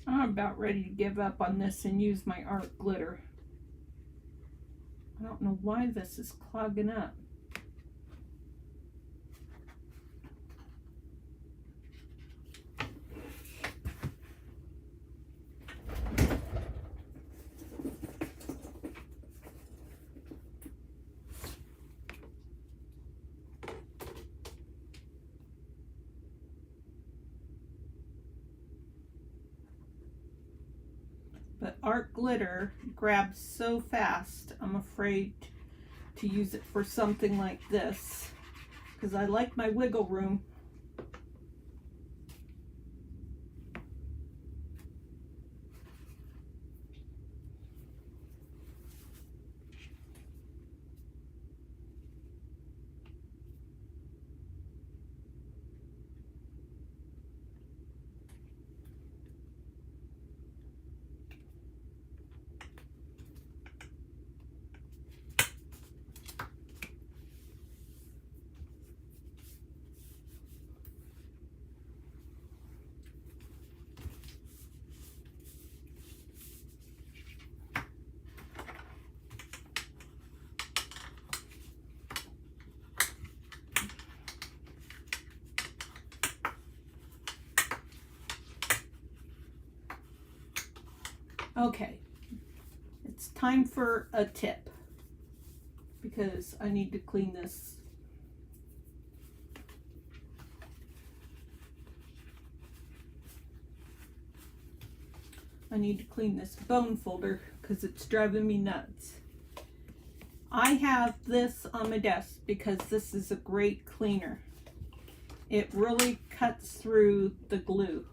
S1: I'm about ready to give up on this and use my art glitter. I don't know why this is clogging up. But art glitter grabs so fast, I'm afraid to use it for something like this, because I like my wiggle room. Okay, it's time for a tip because I need to clean this. I need to clean this bone folder because it's driving me nuts. I have this on my desk because this is a great cleaner. It really cuts through the glue.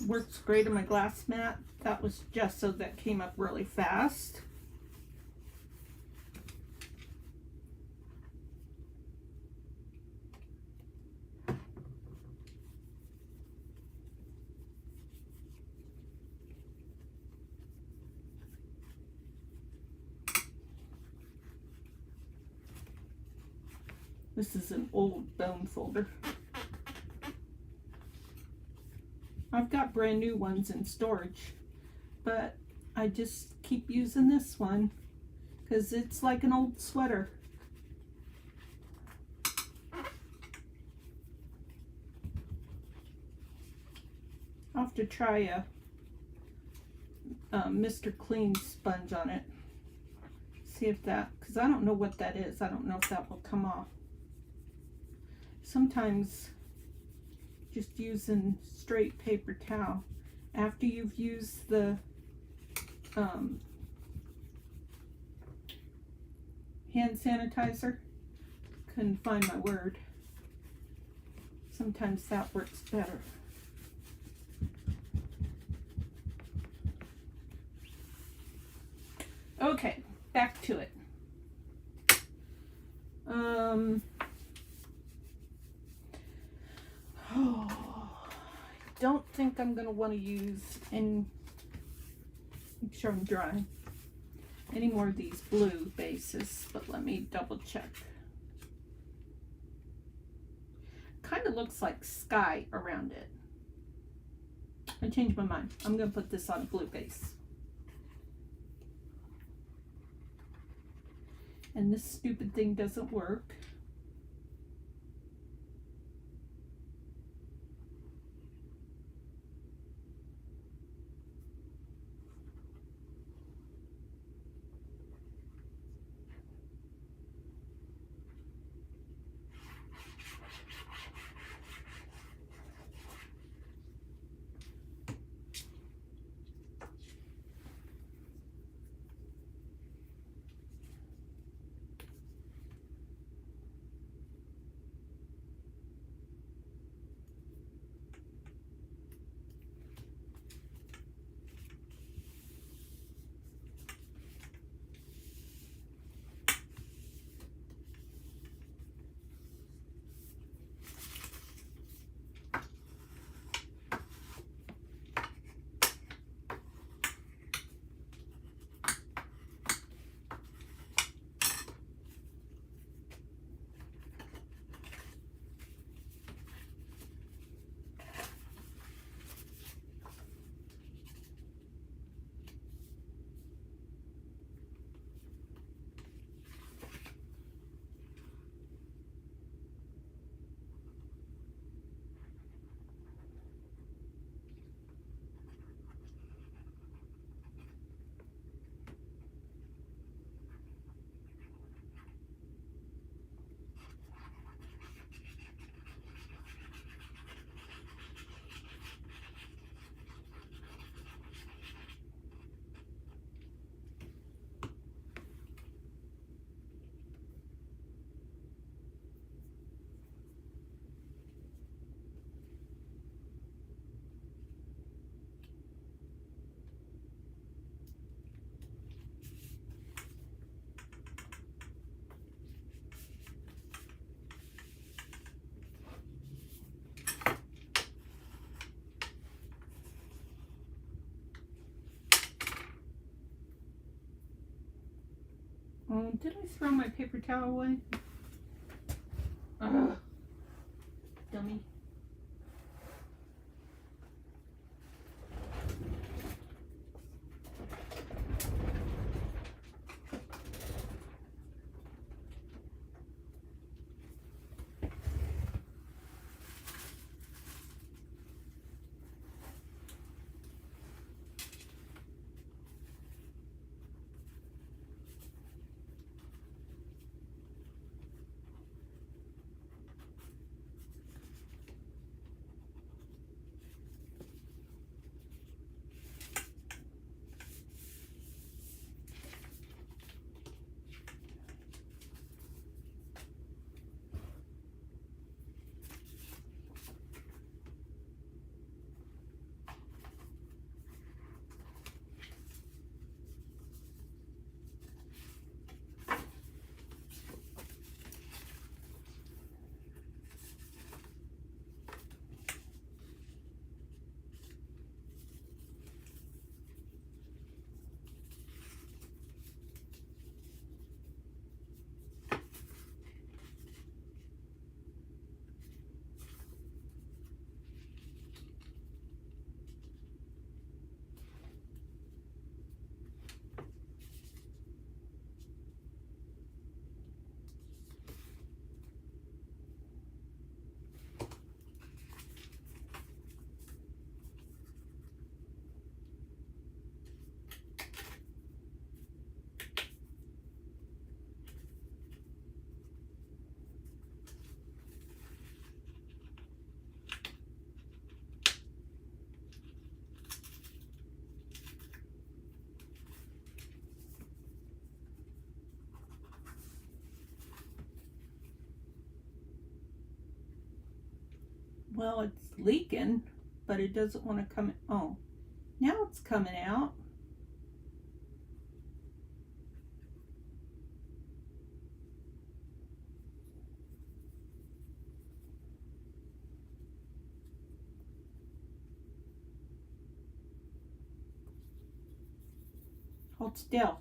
S1: Works great on my glass mat. That was gesso that came up really fast. This is an old bone folder. I've got brand new ones in storage, but I just keep using this one because it's like an old sweater. I'll have to try a Mr. Clean sponge on it. See if that, because I don't know what that is. I don't know if that will come off. Sometimes just using straight paper towel after you've used the hand sanitizer, couldn't find my word. Sometimes that works better. Okay, back to it. I don't think I'm gonna want to use any, make sure I'm dry, any more of these blue bases, but let me double check. Kind of looks like sky around it. I changed my mind. I'm gonna put this on a blue base. And this stupid thing doesn't work. Did I throw my paper towel away? Ugh, dummy. Well, it's leaking, but it doesn't want to come. Oh, now it's coming out. Hold still.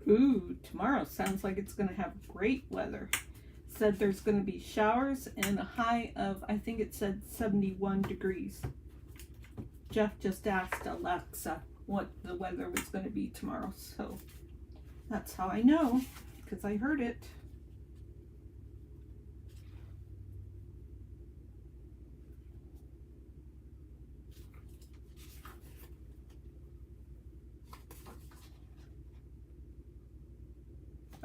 S1: Ooh, tomorrow sounds like it's going to have great weather. Said there's going to be showers and a high of, I think it said 71 degrees. Jeff just asked Alexa what the weather was going to be tomorrow, so that's how I know, because I heard it.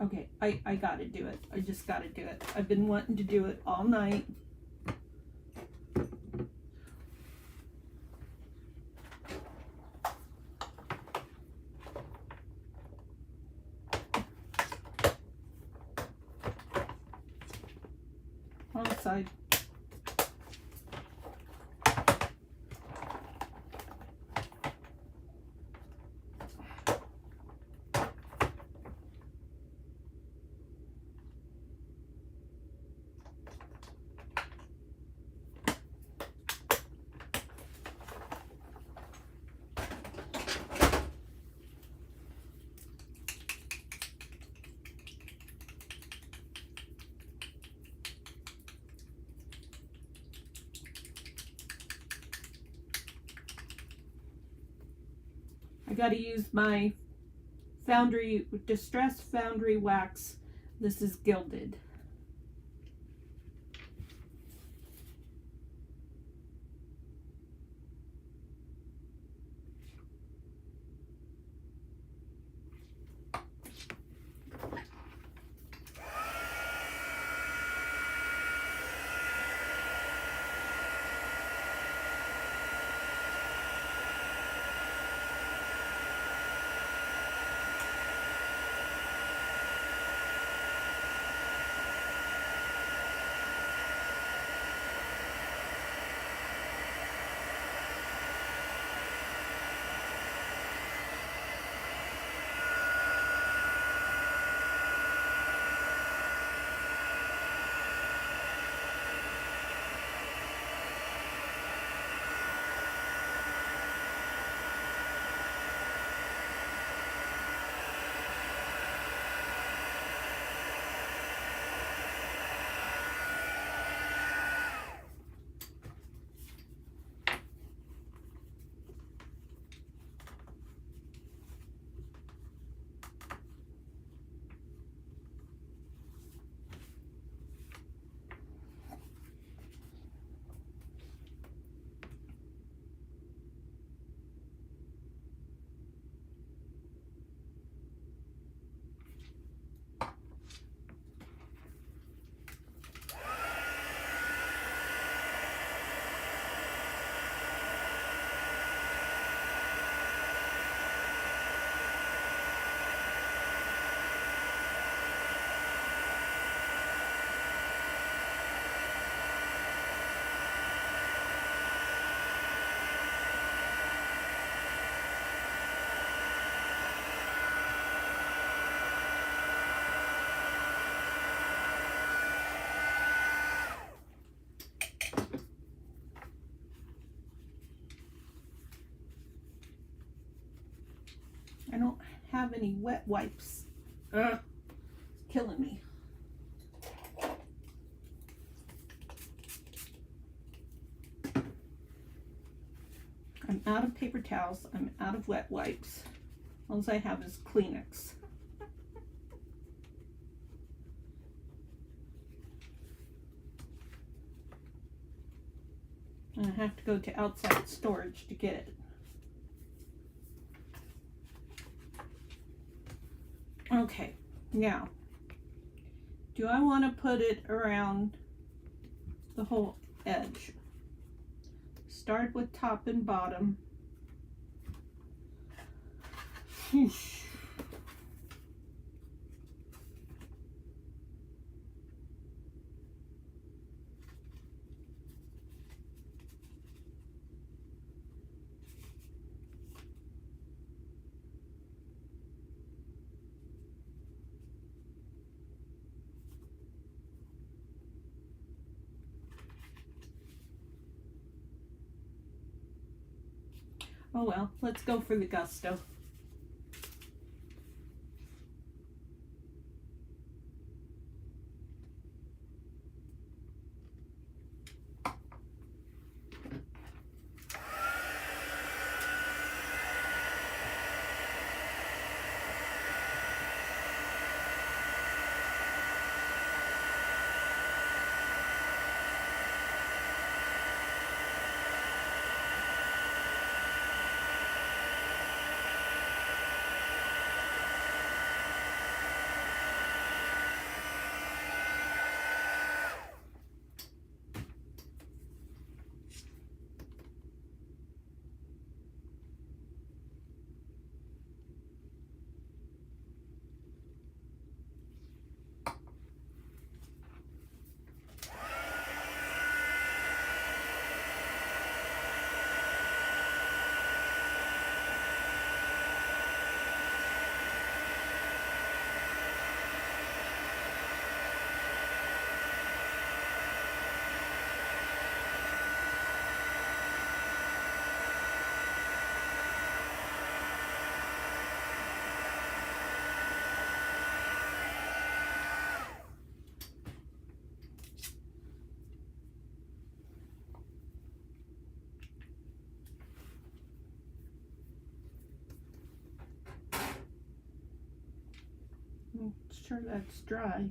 S1: Okay, I gotta do it. I just gotta do it. I've been wanting to do it all night. On the side. I gotta use my Foundry Distress Foundry Wax. This is gilded. I don't have any wet wipes. It's killing me. I'm out of paper towels. I'm out of wet wipes. All I have is Kleenex. And I have to go to outside storage to get it. Okay, now, do I want to put it around the whole edge? Start with top and bottom. Whoosh. Oh well, let's go for the gusto. Sure that's dry.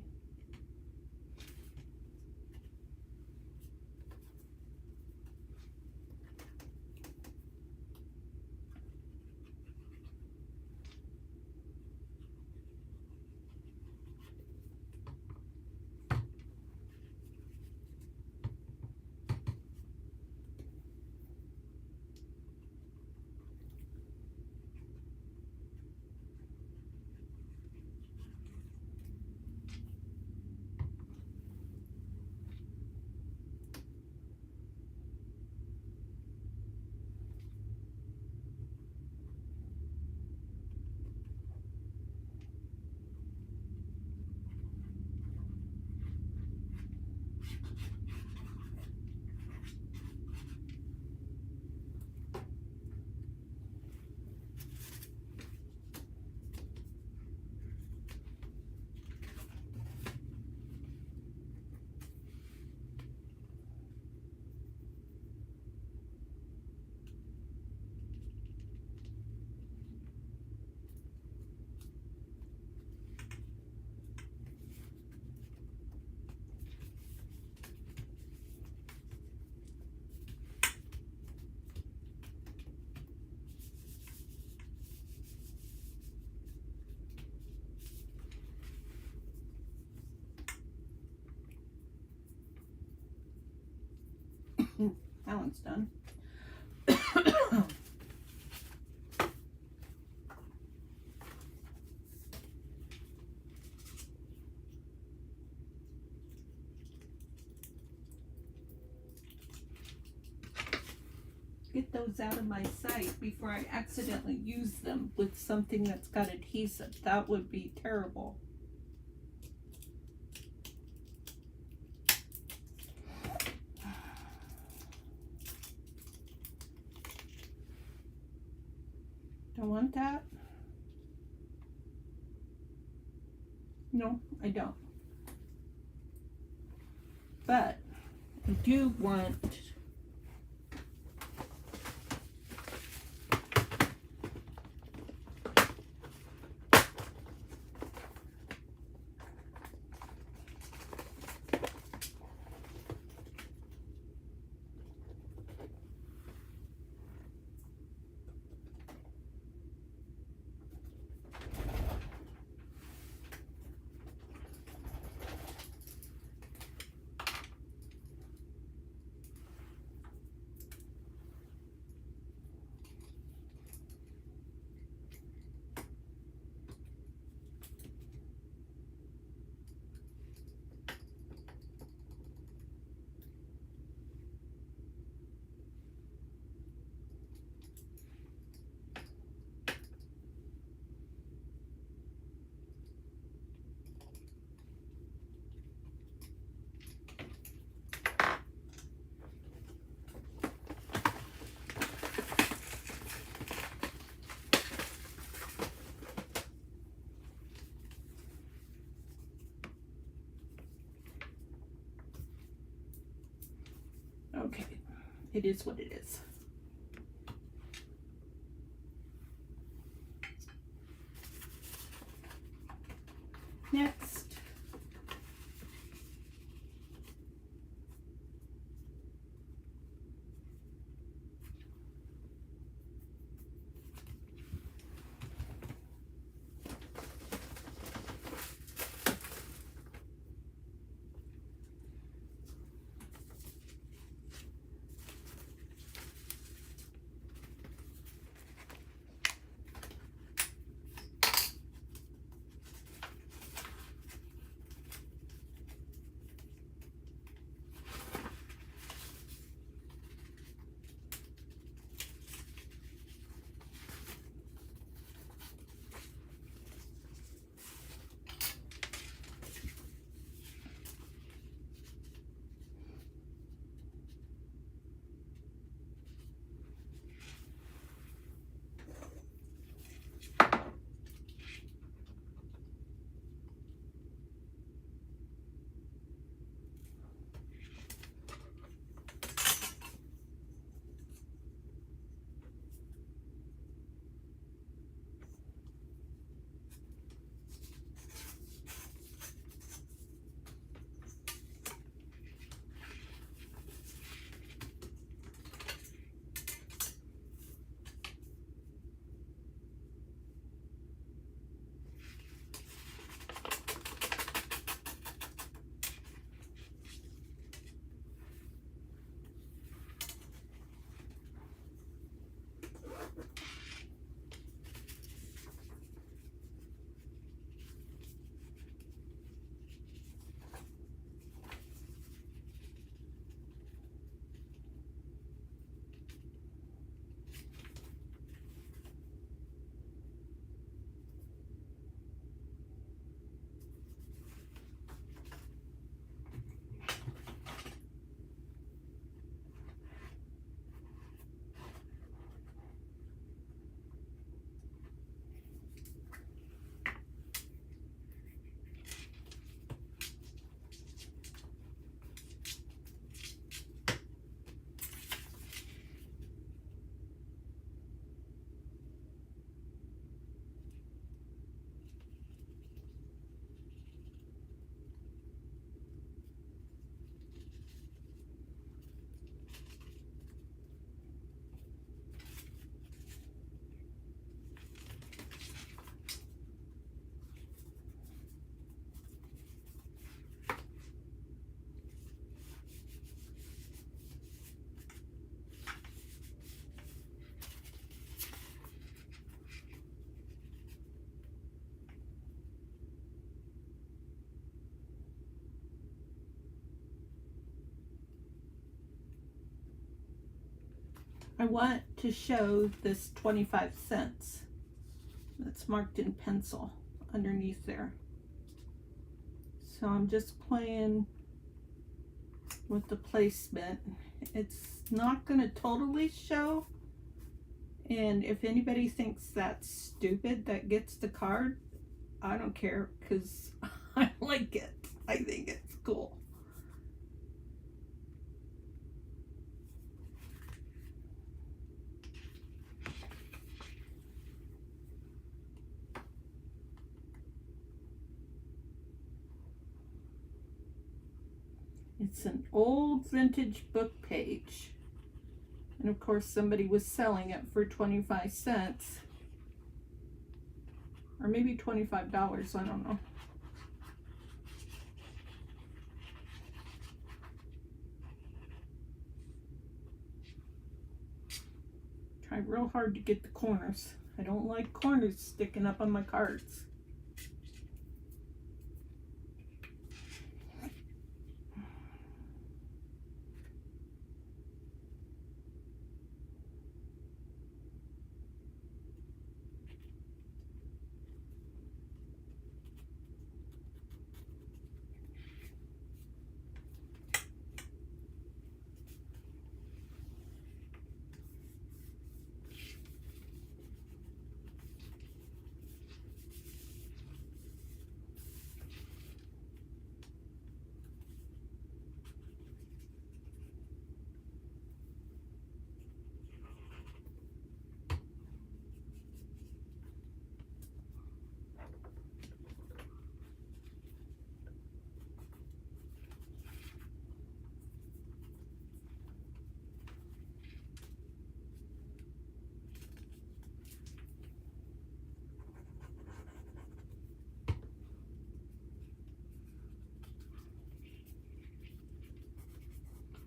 S1: That one's done. Get those out of my sight before I accidentally use them with something that's got adhesive. That would be terrible. Don't want that? No, I don't. But I do want Okay, it is what it is. Next. I want to show this 25 cents that's marked in pencil underneath there. So I'm just playing with the placement. It's not going to totally show, and if anybody thinks that's stupid that gets the card, I don't care, because I like it. I think it's cool. It's an old vintage book page. And of course somebody was selling it for 25 cents. Or maybe $25, I don't know. Try real hard to get the corners. I don't like corners sticking up on my cards.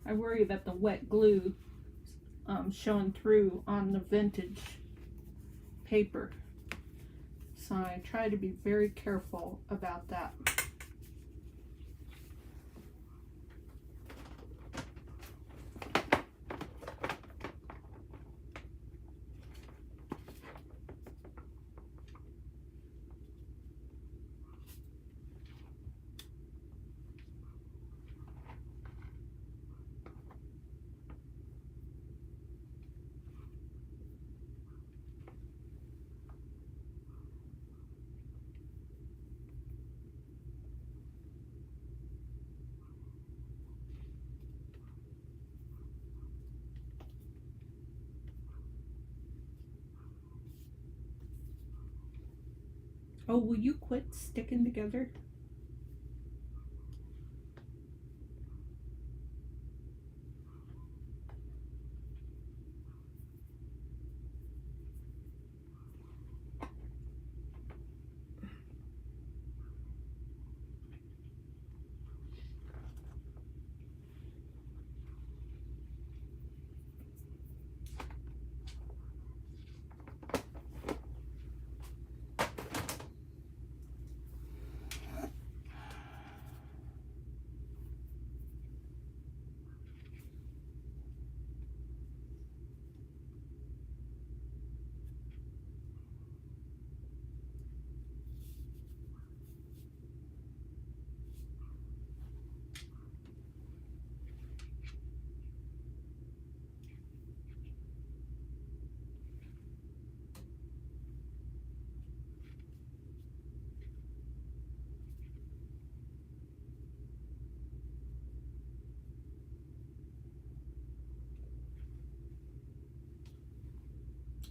S1: I worry about the wet glue showing through on the vintage paper. So I try to be very careful about that. Oh, will you quit sticking together?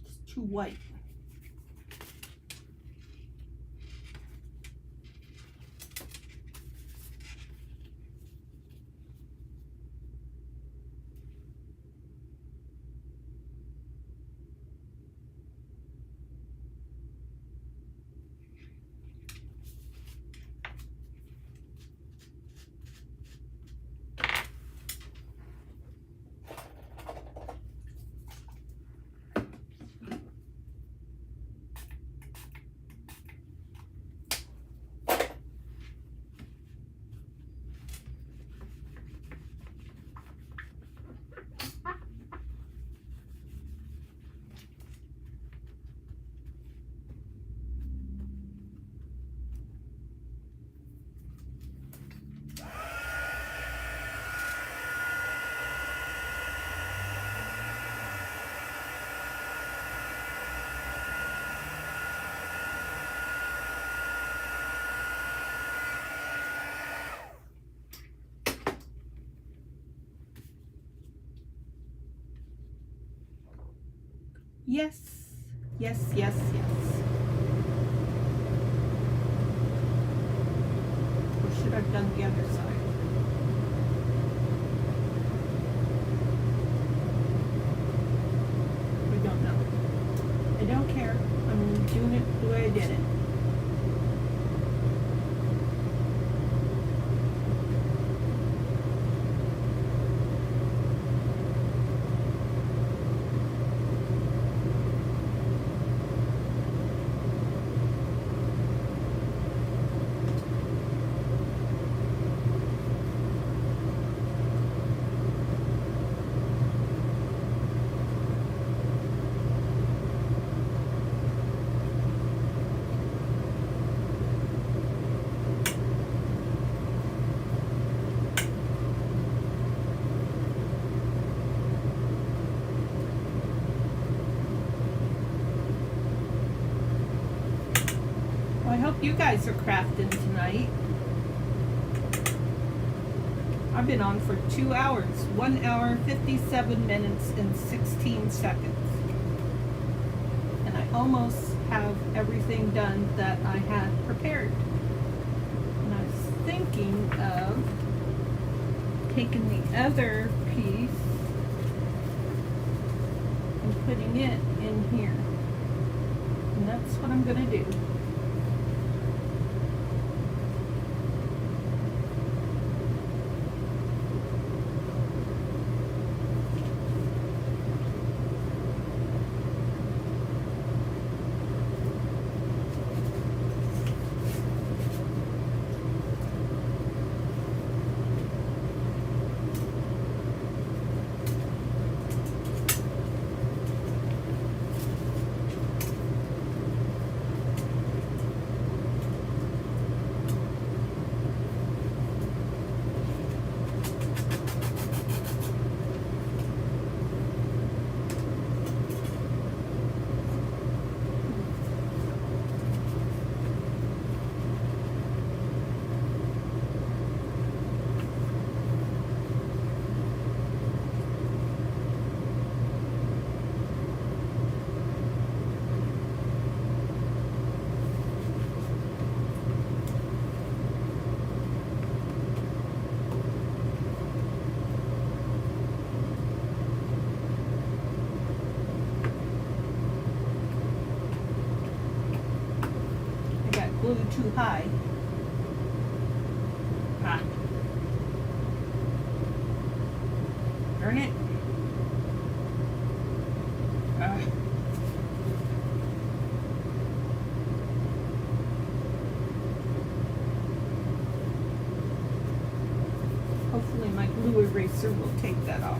S1: It's too white. Yes, yes, yes, yes. Or should I have done the other side? I don't know. I don't care. I'm doing it the way I did it. I hope you guys are crafting tonight. I've been on for 2 hours, 1 hour, 57 minutes, and 16 seconds. And I almost have everything done that I had prepared. And I was thinking of taking the other piece and putting it in here. And that's what I'm going to do. too high. Ah. Darn it. Ah. Hopefully my glue eraser will take that off.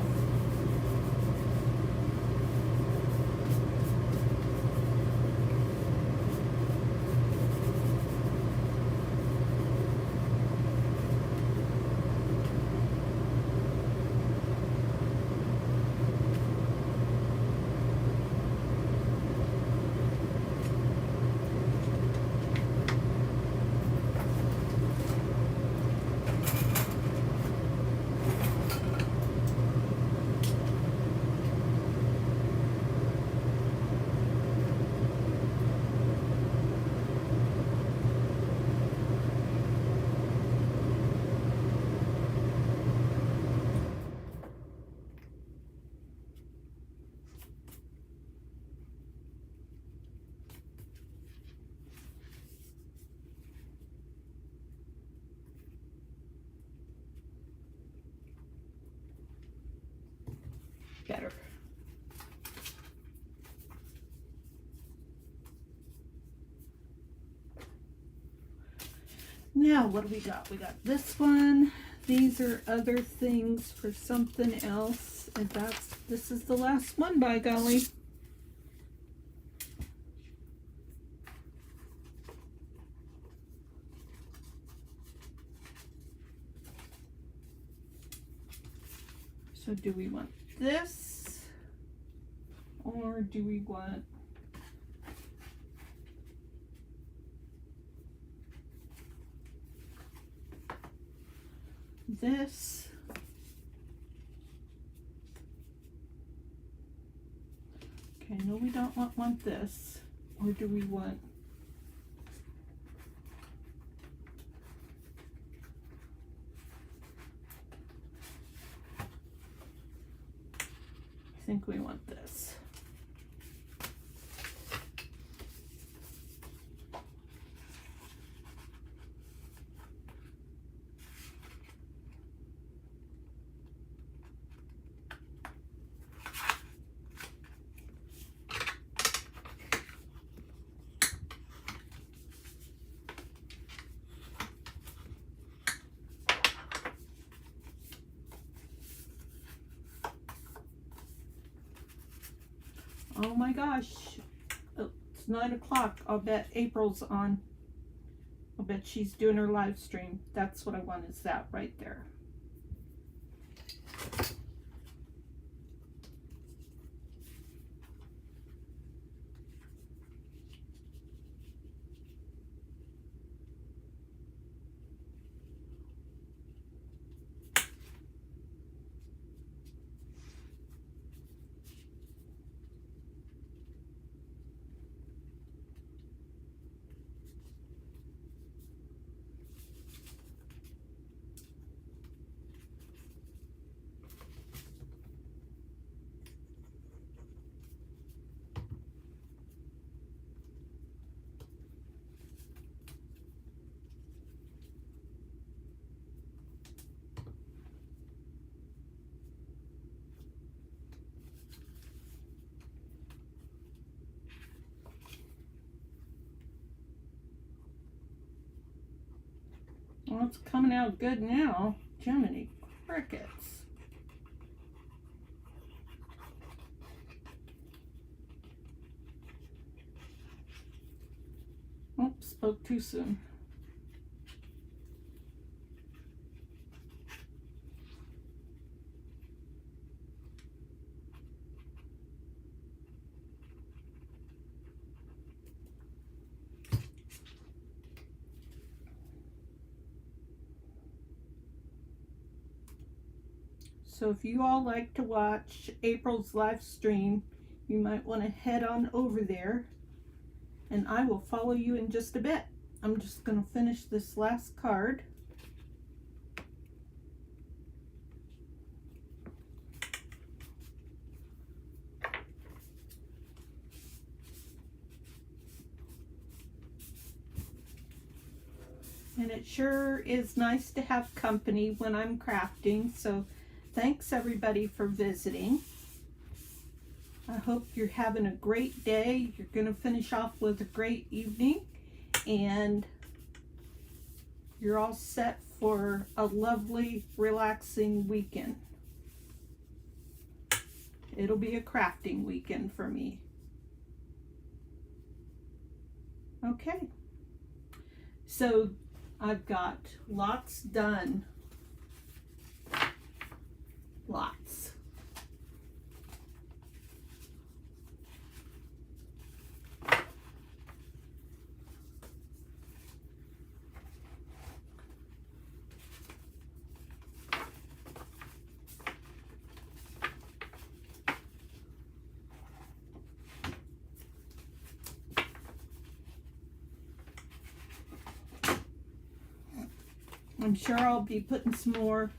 S1: Better. Now, what do we got? We got this one. These are other things for something else. And this is the last one, by golly. So do we want this, or do we want this? Okay, no, we don't want this. Or do we want I think we want this. Oh my gosh, it's 9 o'clock. I'll bet April's on. I'll bet she's doing her live stream. That's what I want, is that right there. Well, it's coming out good now. Jiminy crickets. Oops, spoke too soon. So if you all like to watch April's live stream, you might want to head on over there, and I will follow you in just a bit. I'm just going to finish this last card. And it sure is nice to have company when I'm crafting. So thanks everybody for visiting. I hope you're having a great day. You're going to finish off with a great evening. And you're all set for a lovely, relaxing weekend. It'll be a crafting weekend for me. Okay. So I've got lots done. Lots. I'm sure I'll be putting some more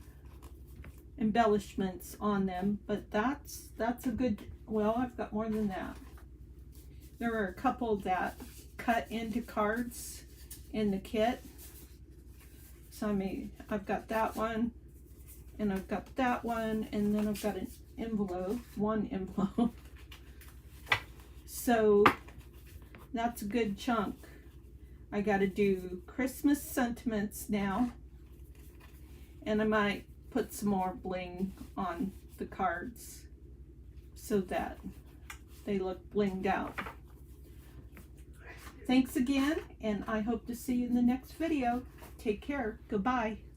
S1: embellishments on them, but that's a good, well, I've got more than that. There are a couple that cut into cards in the kit. So I've got that one, and I've got that one, and then I've got an envelope, one envelope. So that's a good chunk. I got to do Christmas sentiments now. And I might put some more bling on the cards so that they look blinged out. Thanks again, and I hope to see you in the next video. Take care. Goodbye.